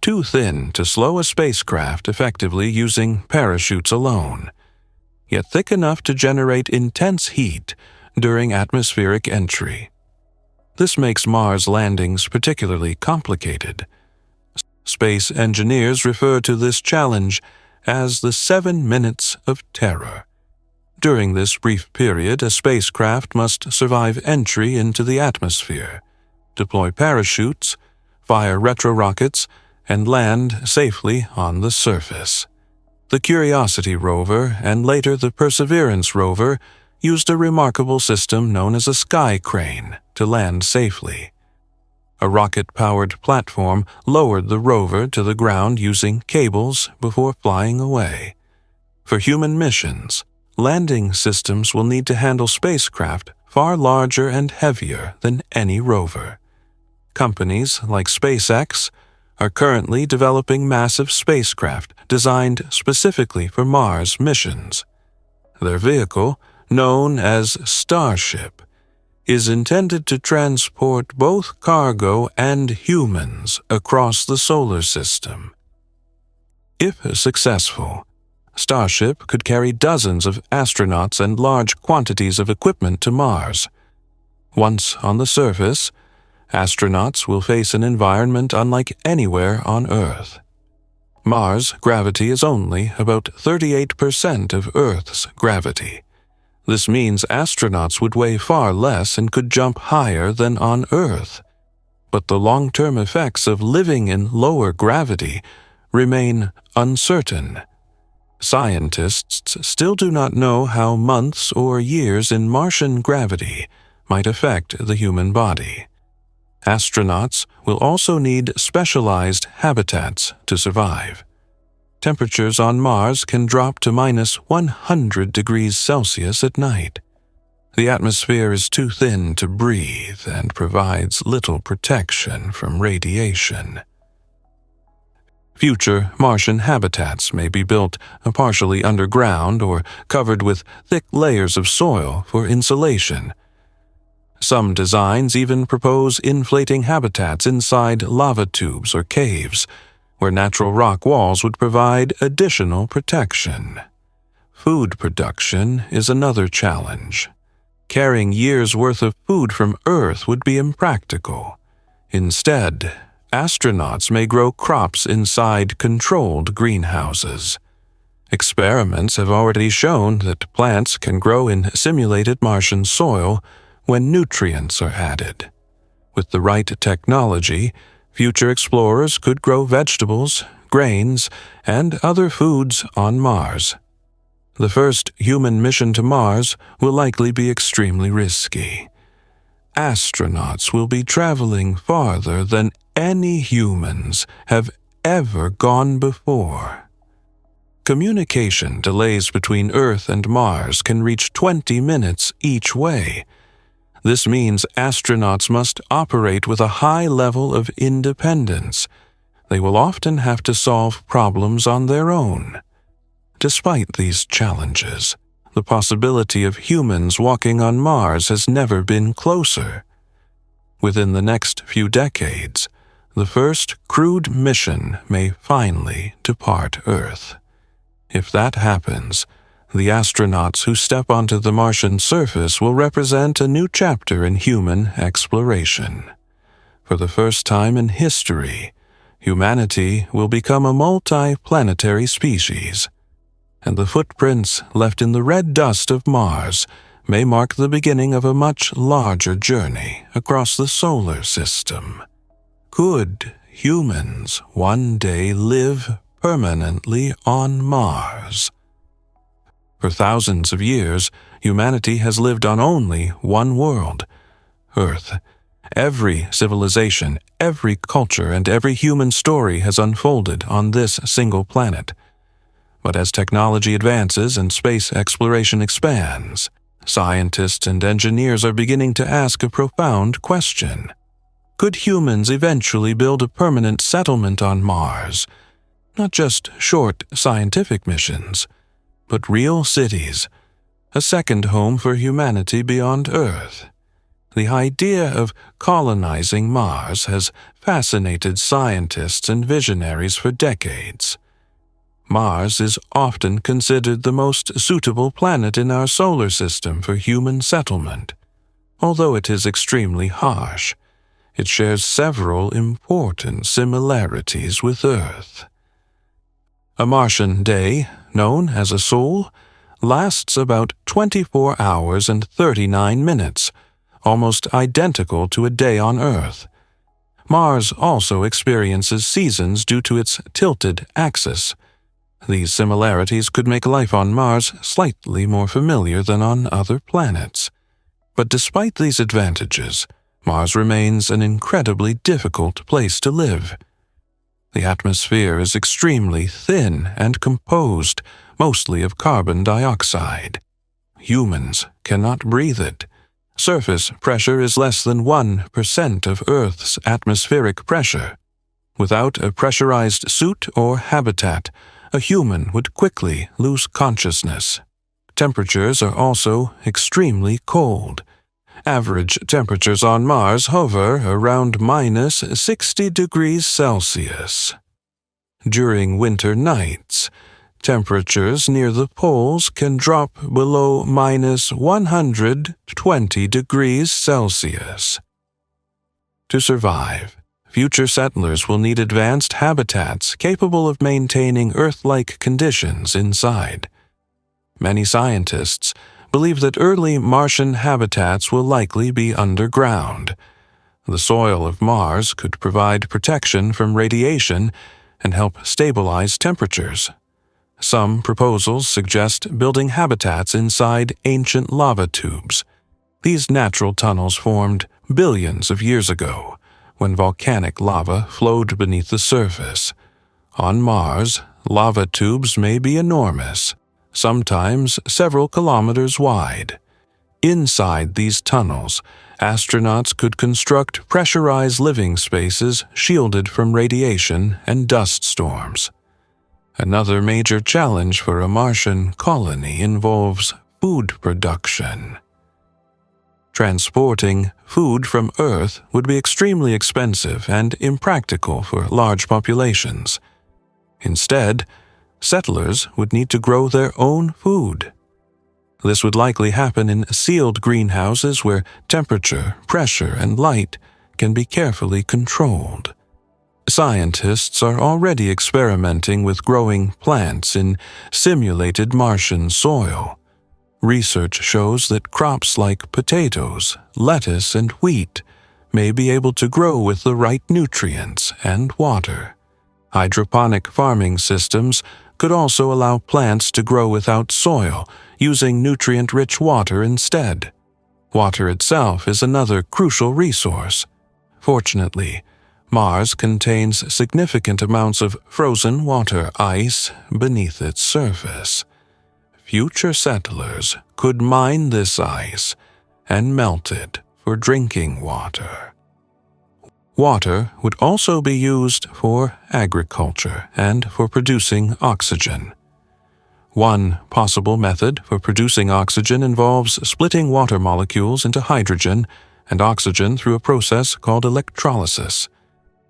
Too thin to slow a spacecraft effectively using parachutes alone, yet thick enough to generate intense heat during atmospheric entry. This makes Mars landings particularly complicated. Space engineers refer to this challenge as the 7 minutes of terror. During this brief period, a spacecraft must survive entry into the atmosphere, deploy parachutes, fire retrorockets, and land safely on the surface. The Curiosity rover and later the Perseverance rover used a remarkable system known as a sky crane to land safely. A rocket-powered platform lowered the rover to the ground using cables before flying away. For human missions, landing systems will need to handle spacecraft far larger and heavier than any rover. Companies like SpaceX are currently developing massive spacecraft designed specifically for Mars missions. Their vehicle, known as Starship, is intended to transport both cargo and humans across the solar system. If successful, Starship could carry dozens of astronauts and large quantities of equipment to Mars. Once on the surface, astronauts will face an environment unlike anywhere on Earth. Mars' gravity is only about 38% of Earth's gravity. This means astronauts would weigh far less and could jump higher than on Earth. But the long-term effects of living in lower gravity remain uncertain. Scientists still do not know how months or years in Martian gravity might affect the human body. Astronauts will also need specialized habitats to survive. Temperatures on Mars can drop to minus 100 degrees Celsius at night. The atmosphere is too thin to breathe and provides little protection from radiation. Future Martian habitats may be built partially underground or covered with thick layers of soil for insulation. Some designs even propose inflating habitats inside lava tubes or caves, where natural rock walls would provide additional protection. Food production is another challenge. Carrying years' worth of food from Earth would be impractical. Instead, astronauts may grow crops inside controlled greenhouses. Experiments have already shown that plants can grow in simulated Martian soil when nutrients are added. With the right technology, future explorers could grow vegetables, grains, and other foods on Mars. The first human mission to Mars will likely be extremely risky. Astronauts will be traveling farther than any humans have ever gone before. Communication delays between Earth and Mars can reach 20 minutes each way. This means astronauts must operate with a high level of independence. They will often have to solve problems on their own. Despite these challenges, the possibility of humans walking on Mars has never been closer. Within the next few decades, the first crewed mission may finally depart Earth. If that happens, The astronauts who step onto the Martian surface will represent a new chapter in human exploration. For the first time in history, humanity will become a multi-planetary species, and the footprints left in the red dust of Mars may mark the beginning of a much larger journey across the solar system. Could humans one day live permanently on Mars? For thousands of years, humanity has lived on only one world, Earth. Every civilization, every culture, and every human story has unfolded on this single planet. But as technology advances and space exploration expands, scientists and engineers are beginning to ask a profound question. Could humans eventually build a permanent settlement on Mars? Not just short scientific missions, but real cities, a second home for humanity beyond Earth. The idea of colonizing Mars has fascinated scientists and visionaries for decades. Mars is often considered the most suitable planet in our solar system for human settlement. Although it is extremely harsh, it shares several important similarities with Earth. A Martian day, known as a sol, lasts about 24 hours and 39 minutes, almost identical to a day on Earth. Mars also experiences seasons due to its tilted axis. These similarities could make life on Mars slightly more familiar than on other planets. But despite these advantages, Mars remains an incredibly difficult place to live. The atmosphere is extremely thin and composed, mostly of carbon dioxide. Humans cannot breathe it. Surface pressure is less than 1% of Earth's atmospheric pressure. Without a pressurized suit or habitat, a human would quickly lose consciousness. Temperatures are also extremely cold. Average temperatures on Mars hover around minus 60 degrees Celsius. During winter nights, temperatures near the poles can drop below minus 120 degrees Celsius. To survive, future settlers will need advanced habitats capable of maintaining Earth-like conditions inside. Many scientists believe that early Martian habitats will likely be underground. The soil of Mars could provide protection from radiation and help stabilize temperatures. Some proposals suggest building habitats inside ancient lava tubes. These natural tunnels formed billions of years ago, when volcanic lava flowed beneath the surface. On Mars, lava tubes may be enormous, sometimes several kilometers wide. Inside these tunnels, astronauts could construct pressurized living spaces shielded from radiation and dust storms. Another major challenge for a Martian colony involves food production. Transporting food from Earth would be extremely expensive and impractical for large populations. Instead, settlers would need to grow their own food. This would likely happen in sealed greenhouses where temperature, pressure, and light can be carefully controlled. Scientists are already experimenting with growing plants in simulated Martian soil. Research shows that crops like potatoes, lettuce, and wheat may be able to grow with the right nutrients and water. Hydroponic farming systems could also allow plants to grow without soil, using nutrient-rich water instead. Water itself is another crucial resource. Fortunately, Mars contains significant amounts of frozen water ice beneath its surface. Future settlers could mine this ice and melt it for drinking water. Water would also be used for agriculture and for producing oxygen. One possible method for producing oxygen involves splitting water molecules into hydrogen and oxygen through a process called electrolysis.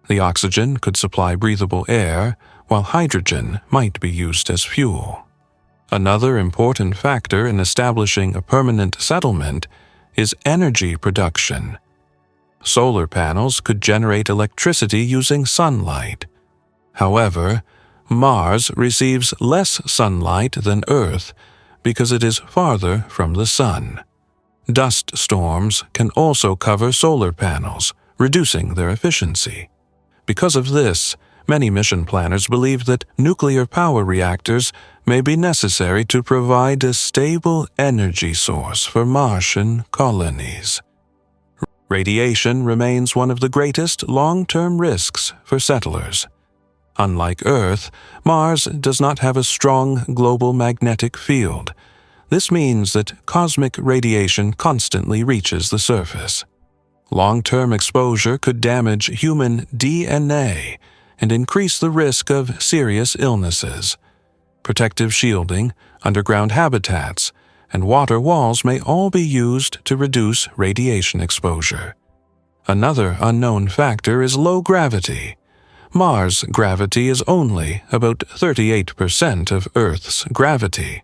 The oxygen could supply breathable air, while hydrogen might be used as fuel. Another important factor in establishing a permanent settlement is energy production. Solar panels could generate electricity using sunlight. However, Mars receives less sunlight than Earth because it is farther from the sun. Dust storms can also cover solar panels, reducing their efficiency. Because of this, many mission planners believe that nuclear power reactors may be necessary to provide a stable energy source for Martian colonies. Radiation remains one of the greatest long-term risks for settlers. Unlike Earth, Mars does not have a strong global magnetic field. This means that cosmic radiation constantly reaches the surface. Long-term exposure could damage human DNA and increase the risk of serious illnesses. Protective shielding, underground habitats, and water walls may all be used to reduce radiation exposure. Another unknown factor is low gravity. Mars' gravity is only about 38% of Earth's gravity.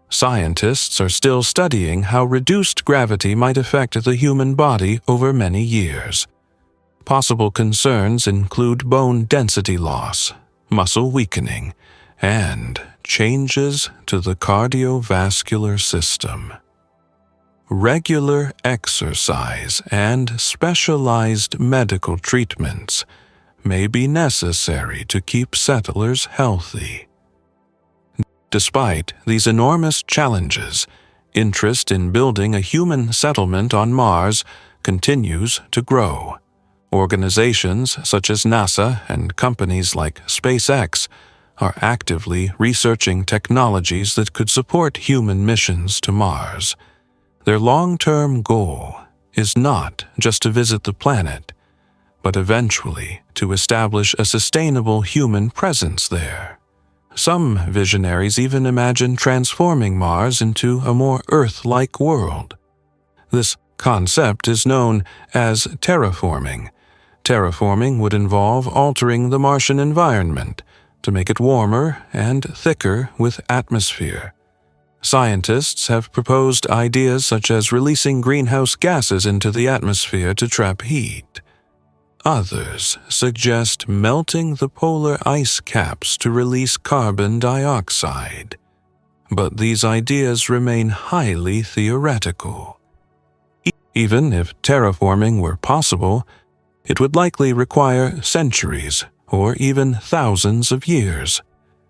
Scientists are still studying how reduced gravity might affect the human body over many years. Possible concerns include bone density loss, muscle weakening, and changes to the cardiovascular system. Regular exercise and specialized medical treatments may be necessary to keep settlers healthy. Despite these enormous challenges, interest in building a human settlement on Mars continues to grow. Organizations such as NASA and companies like SpaceX are actively researching technologies that could support human missions to Mars. Their long-term goal is not just to visit the planet, but eventually to establish a sustainable human presence there. Some visionaries even imagine transforming Mars into a more Earth-like world. This concept is known as terraforming. Terraforming would involve altering the Martian environment to make it warmer and thicker with atmosphere. Scientists have proposed ideas such as releasing greenhouse gases into the atmosphere to trap heat. Others suggest melting the polar ice caps to release carbon dioxide. But these ideas remain highly theoretical. Even if terraforming were possible, it would likely require centuries or even thousands of years.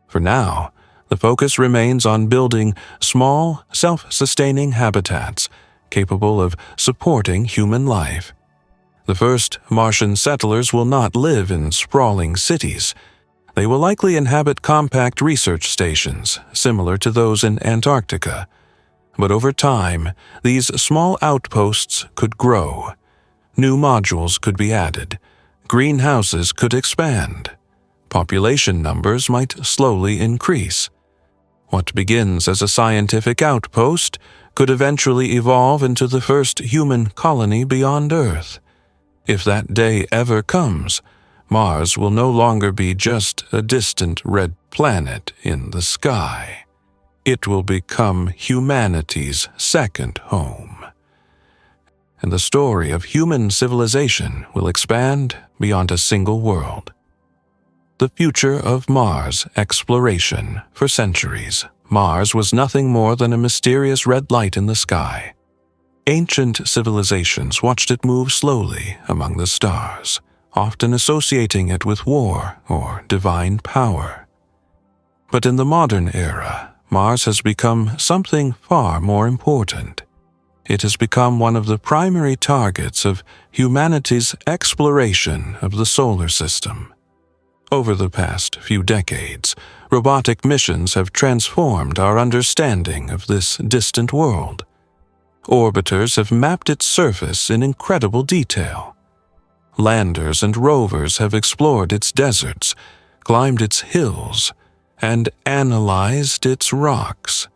For now, the focus remains on building small, self-sustaining habitats capable of supporting human life. The first Martian settlers will not live in sprawling cities. They will likely inhabit compact research stations, similar to those in Antarctica. But over time, these small outposts could grow. New modules could be added. Greenhouses could expand. Population numbers might slowly increase. What begins as a scientific outpost could eventually evolve into the first human colony beyond Earth. If that day ever comes, Mars will no longer be just a distant red planet in the sky. It will become humanity's second home. And the story of human civilization will expand beyond a single world. The future of Mars exploration. For centuries, Mars was nothing more than a mysterious red light in the sky. Ancient civilizations watched it move slowly among the stars, often associating it with war or divine power. But in the modern era, Mars has become something far more important. It has become one of the primary targets of humanity's exploration of the solar system. Over the past few decades, robotic missions have transformed our understanding of this distant world. Orbiters have mapped its surface in incredible detail. Landers and rovers have explored its deserts, climbed its hills, and analyzed its rocks.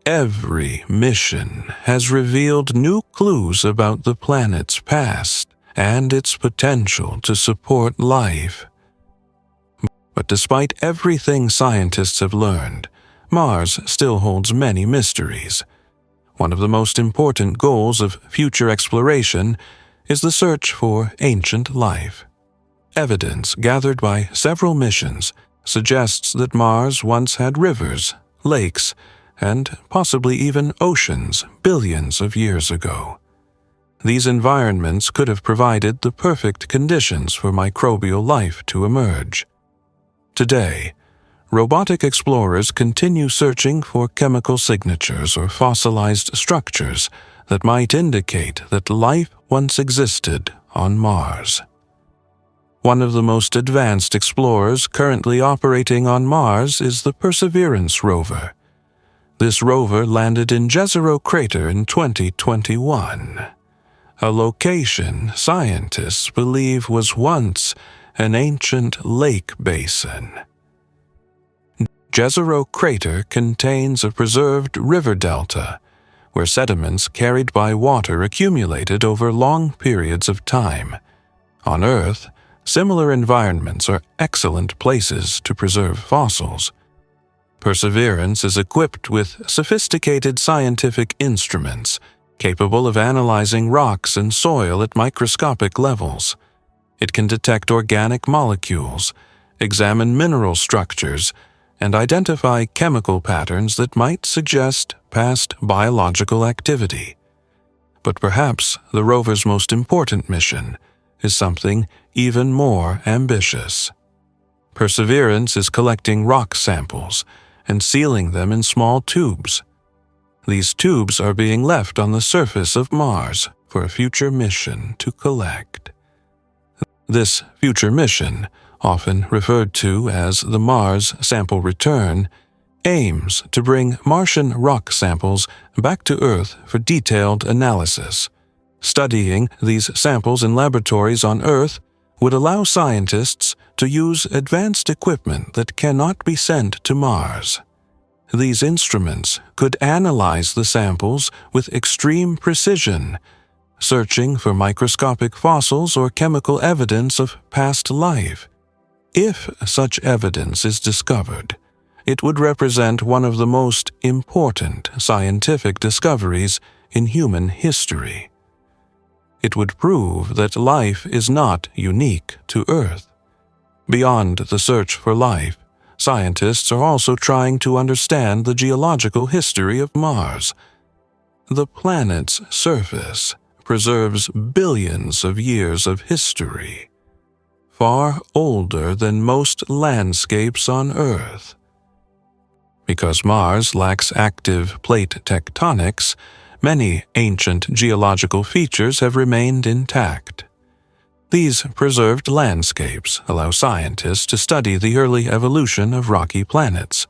Every mission has revealed new clues about the planet's past and its potential to support life. But despite everything scientists have learned, Mars still holds many mysteries. One of the most important goals of future exploration is the search for ancient life. Evidence gathered by several missions suggests that Mars once had rivers, lakes, and possibly even oceans billions of years ago. These environments could have provided the perfect conditions for microbial life to emerge. Today, robotic explorers continue searching for chemical signatures or fossilized structures that might indicate that life once existed on Mars. One of the most advanced explorers currently operating on Mars is the Perseverance rover. This rover landed in Jezero crater in 2021, a location scientists believe was once an ancient lake basin. Jezero crater contains a preserved river delta, where sediments carried by water accumulated over long periods of time. On Earth, similar environments are excellent places to preserve fossils. Perseverance is equipped with sophisticated scientific instruments capable of analyzing rocks and soil at microscopic levels. It can detect organic molecules, examine mineral structures, and identify chemical patterns that might suggest past biological activity. But perhaps the rover's most important mission is something even more ambitious. Perseverance is collecting rock samples and sealing them in small tubes. These tubes are being left on the surface of Mars for a future mission to collect. This future mission, often referred to as the Mars Sample Return, aims to bring Martian rock samples back to Earth for detailed analysis. Studying these samples in laboratories on Earth would allow scientists to use advanced equipment that cannot be sent to Mars. These instruments could analyze the samples with extreme precision, searching for microscopic fossils or chemical evidence of past life. If such evidence is discovered, it would represent one of the most important scientific discoveries in human history. It would prove that life is not unique to Earth. Beyond the search for life, scientists are also trying to understand the geological history of Mars. The planet's surface preserves billions of years of history, far older than most landscapes on Earth. Because Mars lacks active plate tectonics, many ancient geological features have remained intact. These preserved landscapes allow scientists to study the early evolution of rocky planets.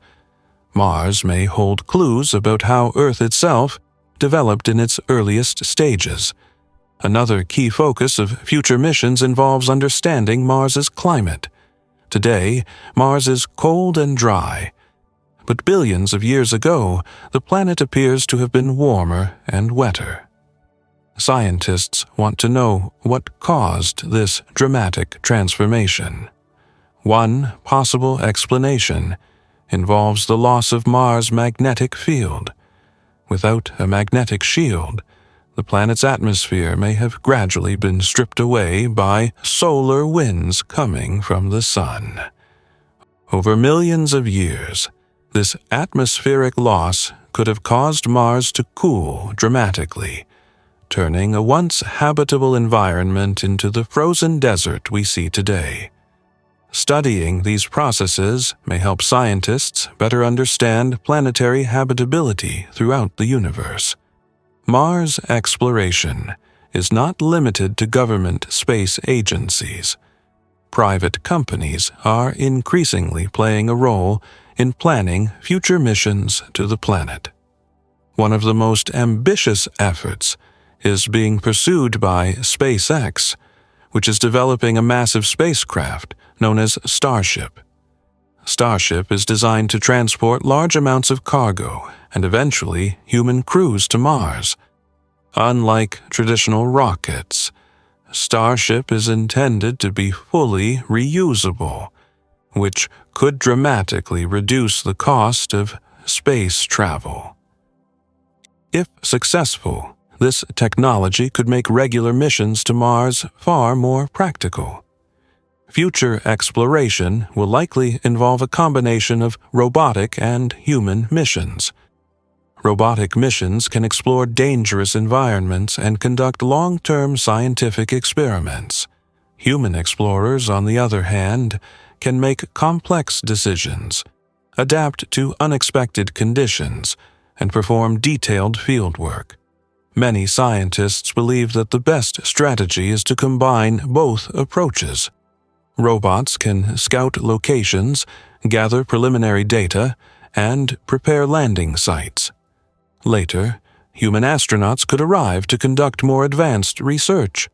Mars may hold clues about how Earth itself developed in its earliest stages. Another key focus of future missions involves understanding Mars's climate. Today, Mars is cold and dry, but billions of years ago, the planet appears to have been warmer and wetter. Scientists want to know what caused this dramatic transformation. One possible explanation involves the loss of Mars' magnetic field. Without a magnetic shield, the planet's atmosphere may have gradually been stripped away by solar winds coming from the sun. Over millions of years, this atmospheric loss could have caused Mars to cool dramatically, turning a once habitable environment into the frozen desert we see today. Studying these processes may help scientists better understand planetary habitability throughout the universe. Mars exploration is not limited to government space agencies. Private companies are increasingly playing a role in planning future missions to the planet. One of the most ambitious efforts is being pursued by SpaceX, which is developing a massive spacecraft known as Starship. Starship is designed to transport large amounts of cargo and eventually human crews to Mars. Unlike traditional rockets, Starship is intended to be fully reusable, which could dramatically reduce the cost of space travel. If successful, this technology could make regular missions to Mars far more practical. Future exploration will likely involve a combination of robotic and human missions. Robotic missions can explore dangerous environments and conduct long-term scientific experiments. Human explorers, on the other hand, can make complex decisions, adapt to unexpected conditions, and perform detailed fieldwork. Many scientists believe that the best strategy is to combine both approaches. Robots can scout locations, gather preliminary data, and prepare landing sites. Later, human astronauts could arrive to conduct more advanced research.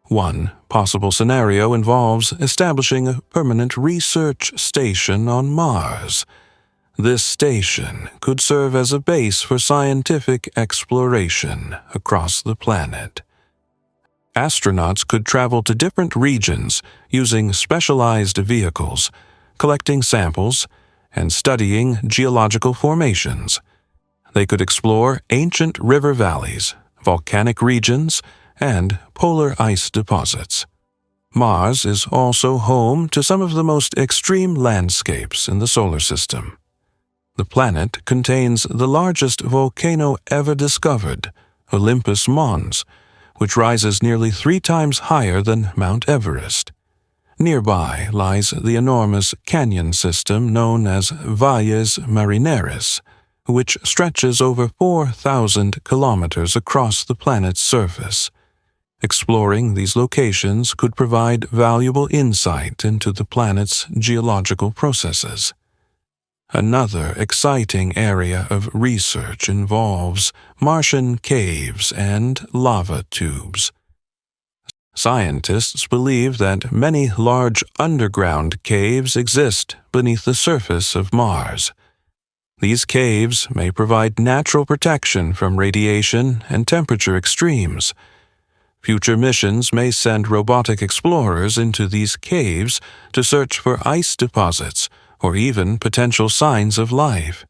One possible scenario involves establishing a permanent research station on Mars. This station could serve as a base for scientific exploration across the planet. Astronauts could travel to different regions using specialized vehicles, collecting samples, and studying geological formations. They could explore ancient river valleys, volcanic regions, and polar ice deposits. Mars is also home to some of the most extreme landscapes in the solar system. The planet contains the largest volcano ever discovered, Olympus Mons, which rises nearly 3 times higher than Mount Everest. Nearby lies the enormous canyon system known as Valles Marineris, which stretches over 4,000 kilometers across the planet's surface. Exploring these locations could provide valuable insight into the planet's geological processes. Another exciting area of research involves Martian caves and lava tubes. Scientists believe that many large underground caves exist beneath the surface of Mars. These caves may provide natural protection from radiation and temperature extremes. Future missions may send robotic explorers into these caves to search for ice deposits or even potential signs of life.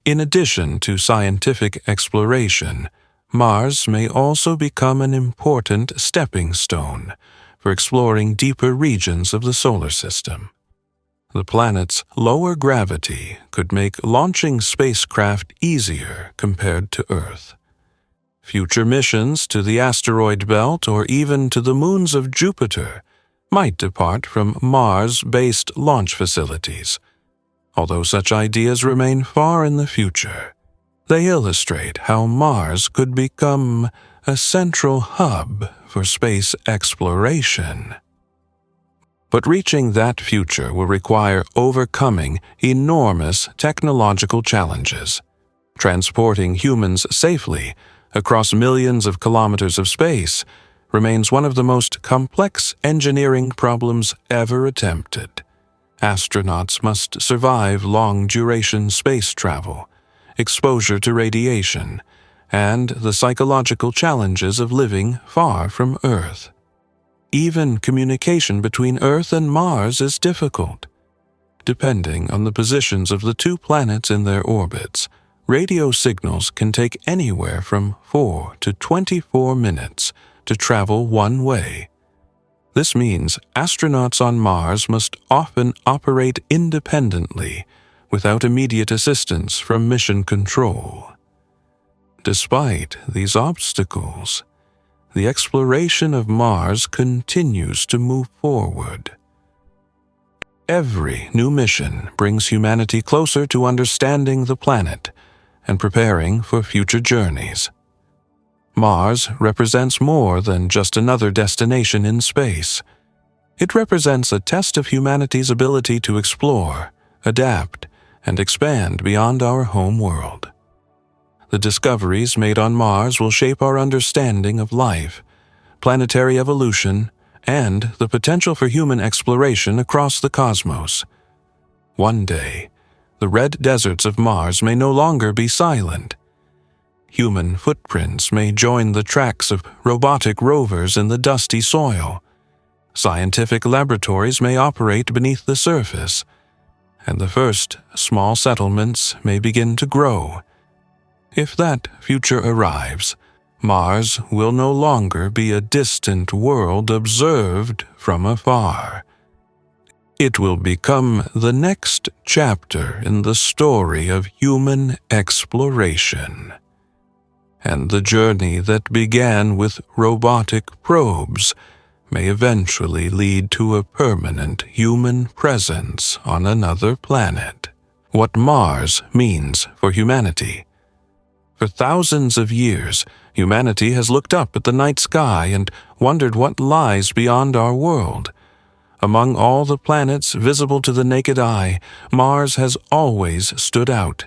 In addition to scientific exploration, Mars may also become an important stepping stone for exploring deeper regions of the solar system. The planet's lower gravity could make launching spacecraft easier compared to Earth. Future missions to the asteroid belt or even to the moons of Jupiter might depart from Mars-based launch facilities. Although such ideas remain far in the future, they illustrate how Mars could become a central hub for space exploration. But reaching that future will require overcoming enormous technological challenges. Transporting humans safely across millions of kilometers of space remains one of the most complex engineering problems ever attempted. Astronauts must survive long-duration space travel, exposure to radiation, and the psychological challenges of living far from Earth. Even communication between Earth and Mars is difficult. Depending on the positions of the 2 planets in their orbits, radio signals can take anywhere from 4 to 24 minutes to travel one way. This means astronauts on Mars must often operate independently, without immediate assistance from mission control. Despite these obstacles, the exploration of Mars continues to move forward. Every new mission brings humanity closer to understanding the planet and preparing for future journeys. Mars represents more than just another destination in space. It represents a test of humanity's ability to explore, adapt, and expand beyond our home world. The discoveries made on Mars will shape our understanding of life, planetary evolution, and the potential for human exploration across the cosmos. One day, the red deserts of Mars may no longer be silent. Human footprints may join the tracks of robotic rovers in the dusty soil. Scientific laboratories may operate beneath the surface, and the first small settlements may begin to grow. If that future arrives, Mars will no longer be a distant world observed from afar. It will become the next chapter in the story of human exploration. And the journey that began with robotic probes may eventually lead to a permanent human presence on another planet. What Mars means for humanity. For thousands of years, humanity has looked up at the night sky and wondered what lies beyond our world. Among all the planets visible to the naked eye, Mars has always stood out.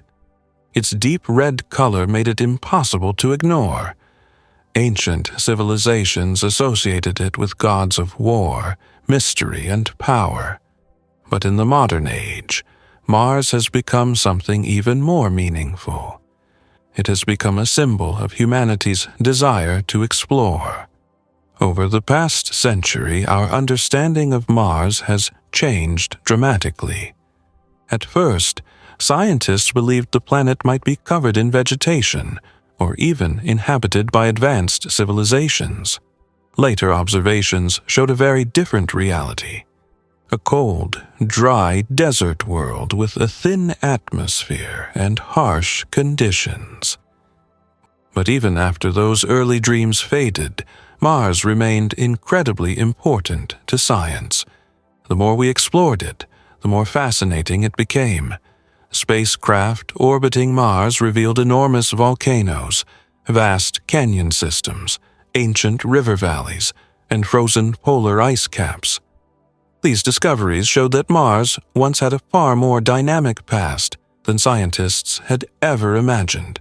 Its deep red color made it impossible to ignore. Ancient civilizations associated it with gods of war, mystery, and power. But in the modern age, Mars has become something even more meaningful. It has become a symbol of humanity's desire to explore. Over the past century, our understanding of Mars has changed dramatically. At first, scientists believed the planet might be covered in vegetation, or even inhabited by advanced civilizations. Later observations showed a very different reality. A cold, dry desert world with a thin atmosphere and harsh conditions. But even after those early dreams faded, Mars remained incredibly important to science. The more we explored it, the more fascinating it became. Spacecraft orbiting Mars revealed enormous volcanoes, vast canyon systems, ancient river valleys, and frozen polar ice caps. These discoveries showed that Mars once had a far more dynamic past than scientists had ever imagined.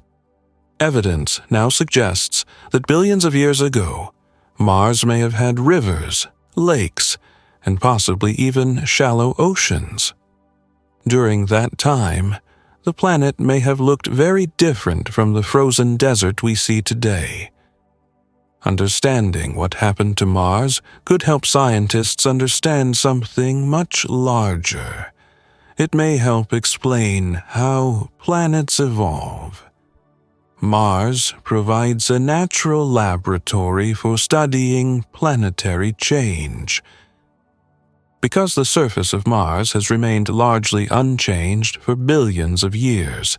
Evidence now suggests that billions of years ago, Mars may have had rivers, lakes, and possibly even shallow oceans. During that time, the planet may have looked very different from the frozen desert we see today. Understanding what happened to Mars could help scientists understand something much larger. It may help explain how planets evolve. Mars provides a natural laboratory for studying planetary change. Because the surface of Mars has remained largely unchanged for billions of years,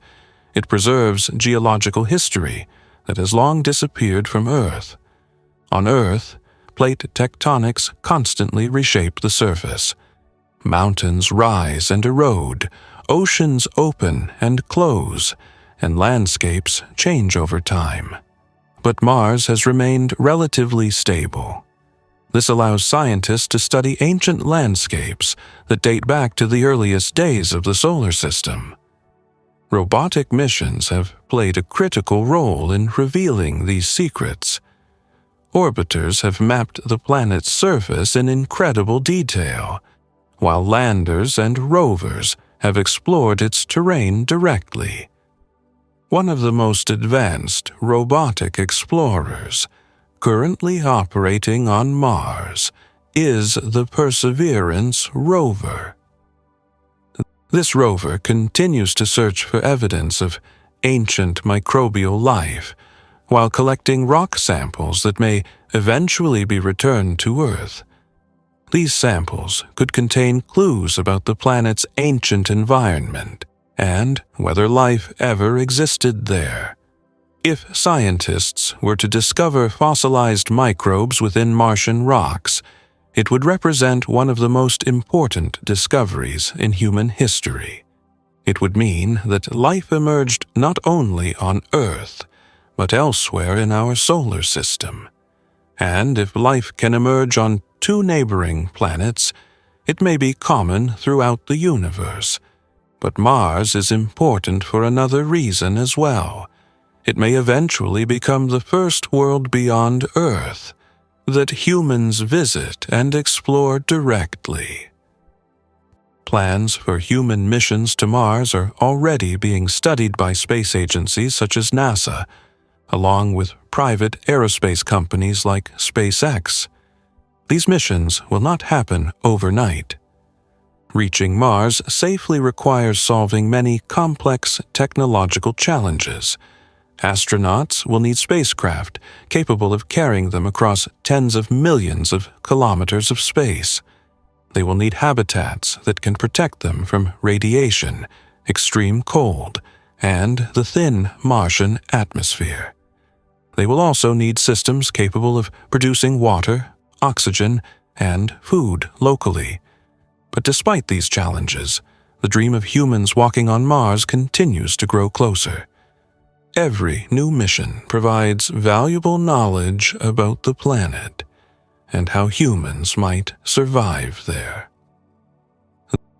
it preserves geological history that has long disappeared from Earth. On Earth, plate tectonics constantly reshape the surface. Mountains rise and erode, oceans open and close, and landscapes change over time. But Mars has remained relatively stable. This allows scientists to study ancient landscapes that date back to the earliest days of the solar system. Robotic missions have played a critical role in revealing these secrets. Orbiters have mapped the planet's surface in incredible detail, while landers and rovers have explored its terrain directly. One of the most advanced robotic explorers currently operating on Mars is the Perseverance rover. This rover continues to search for evidence of ancient microbial life, while collecting rock samples that may eventually be returned to Earth. These samples could contain clues about the planet's ancient environment and whether life ever existed there. If scientists were to discover fossilized microbes within Martian rocks, it would represent one of the most important discoveries in human history. It would mean that life emerged not only on Earth, but elsewhere in our solar system. And if life can emerge on two neighboring planets, it may be common throughout the universe. But Mars is important for another reason as well. It may eventually become the first world beyond Earth that humans visit and explore directly. Plans for human missions to Mars are already being studied by space agencies such as NASA, along with private aerospace companies like SpaceX. These missions will not happen overnight. Reaching Mars safely requires solving many complex technological challenges. Astronauts will need spacecraft capable of carrying them across tens of millions of kilometers of space. They will need habitats that can protect them from radiation, extreme cold, and the thin Martian atmosphere. They will also need systems capable of producing water, oxygen, and food locally. But despite these challenges, the dream of humans walking on Mars continues to grow closer. Every new mission provides valuable knowledge about the planet and how humans might survive there.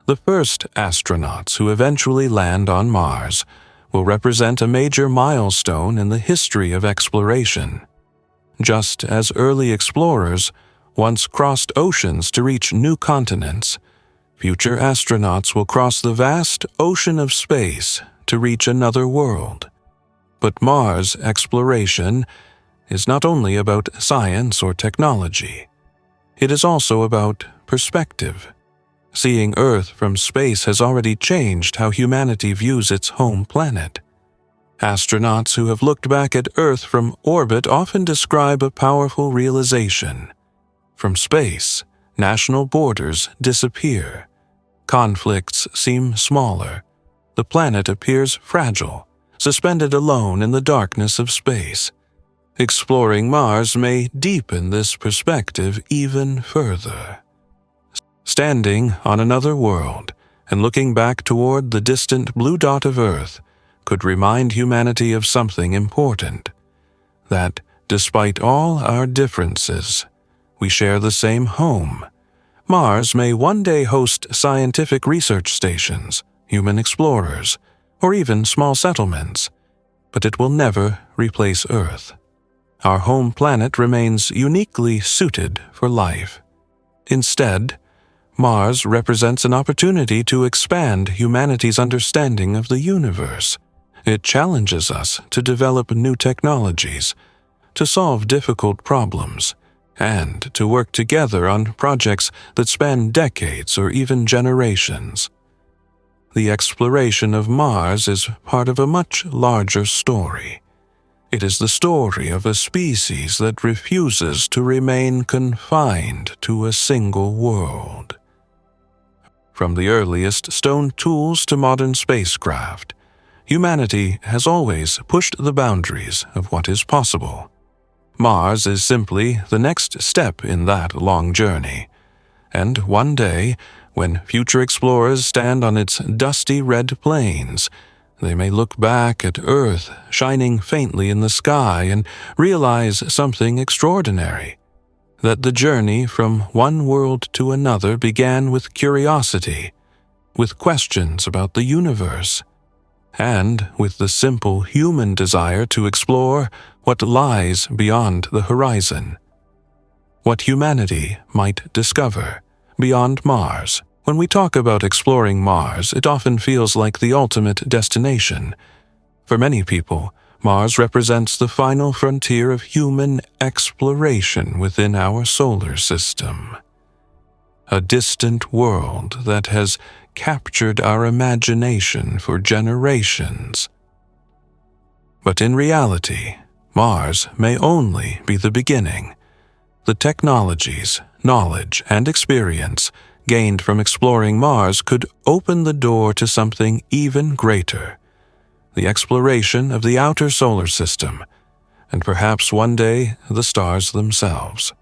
The first astronauts who eventually land on Mars will represent a major milestone in the history of exploration. Just as early explorers once crossed oceans to reach new continents, future astronauts will cross the vast ocean of space to reach another world. But Mars exploration is not only about science or technology. It is also about perspective. Seeing Earth from space has already changed how humanity views its home planet. Astronauts who have looked back at Earth from orbit often describe a powerful realization. From space, national borders disappear. Conflicts seem smaller. The planet appears fragile, suspended alone in the darkness of space. Exploring Mars may deepen this perspective even further. Standing on another world and looking back toward the distant blue dot of Earth could remind humanity of something important, that despite all our differences, we share the same home. Mars may one day host scientific research stations, human explorers, or even small settlements, but it will never replace Earth. Our home planet remains uniquely suited for life. Instead, Mars represents an opportunity to expand humanity's understanding of the universe. It challenges us to develop new technologies, to solve difficult problems, and to work together on projects that span decades or even generations. The exploration of Mars is part of a much larger story. It is the story of a species that refuses to remain confined to a single world. From the earliest stone tools to modern spacecraft, humanity has always pushed the boundaries of what is possible. Mars is simply the next step in that long journey, and one day, when future explorers stand on its dusty red plains, they may look back at Earth shining faintly in the sky and realize something extraordinary, that the journey from one world to another began with curiosity, with questions about the universe, and with the simple human desire to explore what lies beyond the horizon. What humanity might discover beyond Mars. When we talk about exploring Mars, it often feels like the ultimate destination. For many people, Mars represents the final frontier of human exploration within our solar system. A distant world that has captured our imagination for generations. But in reality, Mars may only be the beginning. The technologies, knowledge, and experience gained from exploring Mars could open the door to something even greater, the exploration of the outer solar system, and perhaps one day the stars themselves.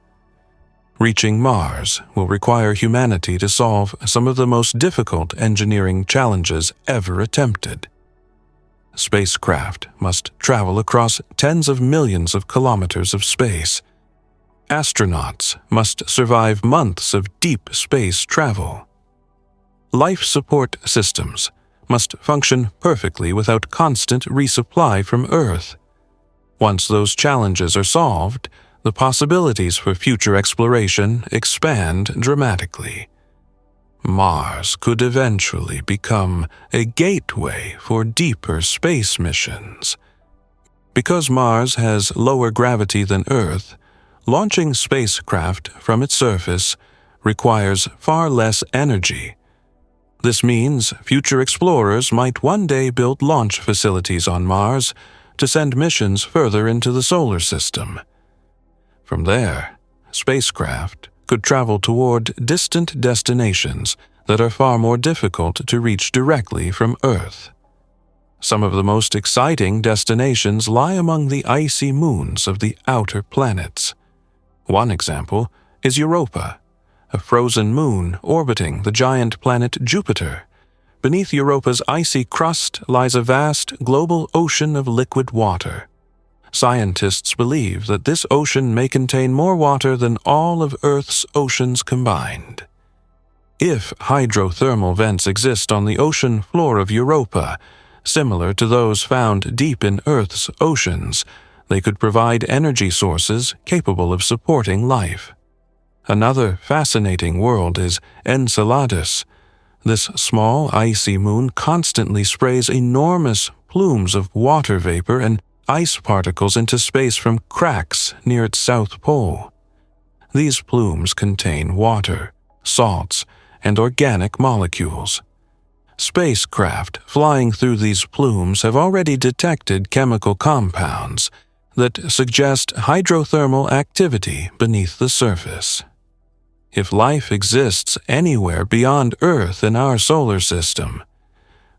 Reaching Mars will require humanity to solve some of the most difficult engineering challenges ever attempted. Spacecraft must travel across tens of millions of kilometers of space. Astronauts must survive months of deep space travel. Life support systems must function perfectly without constant resupply from Earth. Once those challenges are solved, the possibilities for future exploration expand dramatically. Mars could eventually become a gateway for deeper space missions. Because Mars has lower gravity than Earth, launching spacecraft from its surface requires far less energy. This means future explorers might one day build launch facilities on Mars to send missions further into the solar system. From there, spacecraft could travel toward distant destinations that are far more difficult to reach directly from Earth. Some of the most exciting destinations lie among the icy moons of the outer planets. One example is Europa, a frozen moon orbiting the giant planet Jupiter. Beneath Europa's icy crust lies a vast global ocean of liquid water. Scientists believe that this ocean may contain more water than all of Earth's oceans combined. If hydrothermal vents exist on the ocean floor of Europa, similar to those found deep in Earth's oceans, they could provide energy sources capable of supporting life. Another fascinating world is Enceladus. This small, icy moon constantly sprays enormous plumes of water vapor and ice particles into space from cracks near its south pole. These plumes contain water, salts, and organic molecules. Spacecraft flying through these plumes have already detected chemical compounds that suggest hydrothermal activity beneath the surface. If life exists anywhere beyond Earth in our solar system,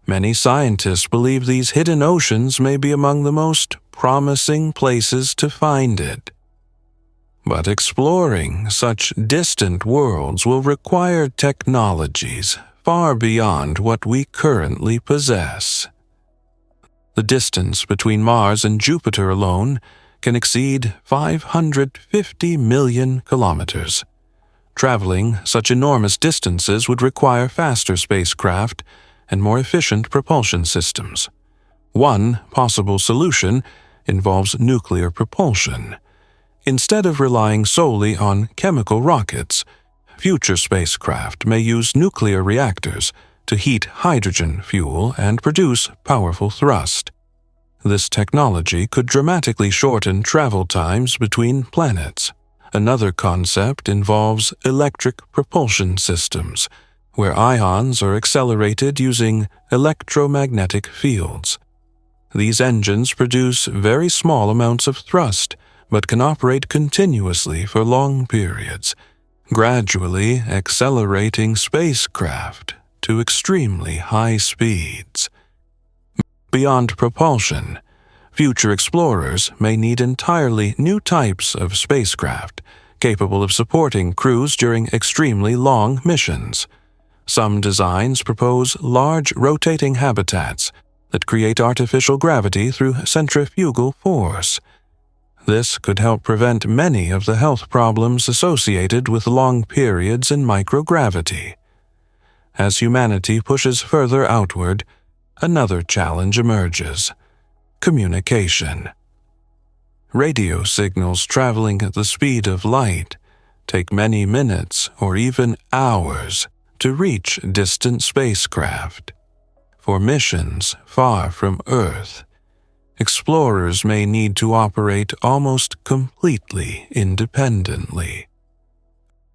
many scientists believe these hidden oceans may be among the most promising places to find it. But exploring such distant worlds will require technologies far beyond what we currently possess. The distance between Mars and Jupiter alone can exceed 550 million kilometers. Traveling such enormous distances would require faster spacecraft and more efficient propulsion systems. One possible solution involves nuclear propulsion. Instead of relying solely on chemical rockets, future spacecraft may use nuclear reactors to heat hydrogen fuel and produce powerful thrust. This technology could dramatically shorten travel times between planets. Another concept involves electric propulsion systems, where ions are accelerated using electromagnetic fields. These engines produce very small amounts of thrust, but can operate continuously for long periods, gradually accelerating spacecraft to extremely high speeds. Beyond propulsion, future explorers may need entirely new types of spacecraft, capable of supporting crews during extremely long missions. Some designs propose large rotating habitats that create artificial gravity through centrifugal force. This could help prevent many of the health problems associated with long periods in microgravity. As humanity pushes further outward, another challenge emerges: communication. Radio signals traveling at the speed of light take many minutes or even hours to reach distant spacecraft. For missions far from Earth, explorers may need to operate almost completely independently.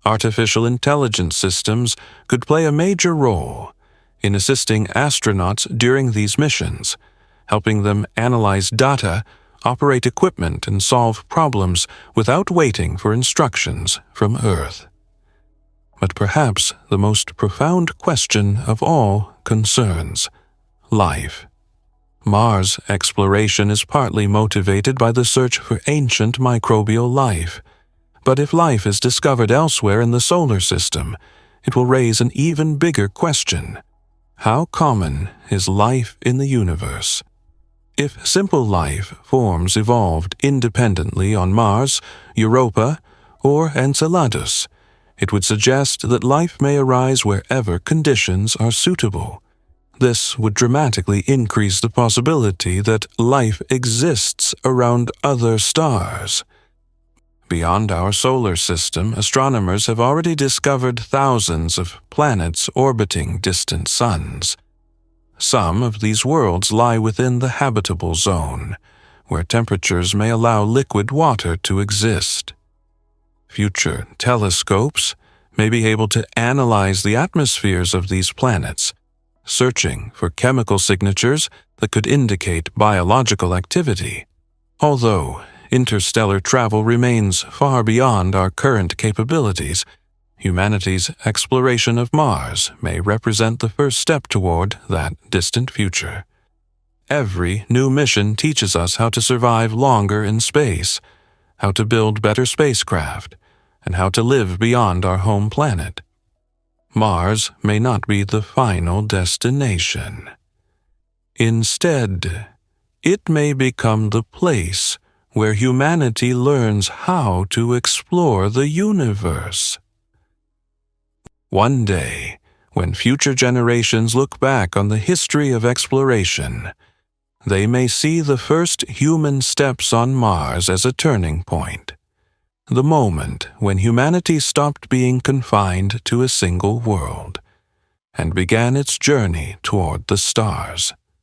Artificial intelligence systems could play a major role in assisting astronauts during these missions, helping them analyze data, operate equipment, and solve problems without waiting for instructions from Earth. But perhaps the most profound question of all concerns life. Mars exploration is partly motivated by the search for ancient microbial life. But if life is discovered elsewhere in the solar system, it will raise an even bigger question: how common is life in the universe? If simple life forms evolved independently on Mars, Europa, or Enceladus, it would suggest that life may arise wherever conditions are suitable. This would dramatically increase the possibility that life exists around other stars. Beyond our solar system, astronomers have already discovered thousands of planets orbiting distant suns. Some of these worlds lie within the habitable zone, where temperatures may allow liquid water to exist. Future telescopes may be able to analyze the atmospheres of these planets searching for chemical signatures that could indicate biological activity. Although interstellar travel remains far beyond our current capabilities, humanity's exploration of Mars may represent the first step toward that distant future. Every new mission teaches us how to survive longer in space, how to build better spacecraft, and how to live beyond our home planet. Mars may not be the final destination. Instead, it may become the place where humanity learns how to explore the universe. One day, when future generations look back on the history of exploration, they may see the first human steps on Mars as a turning point, the moment when humanity stopped being confined to a single world and began its journey toward the stars.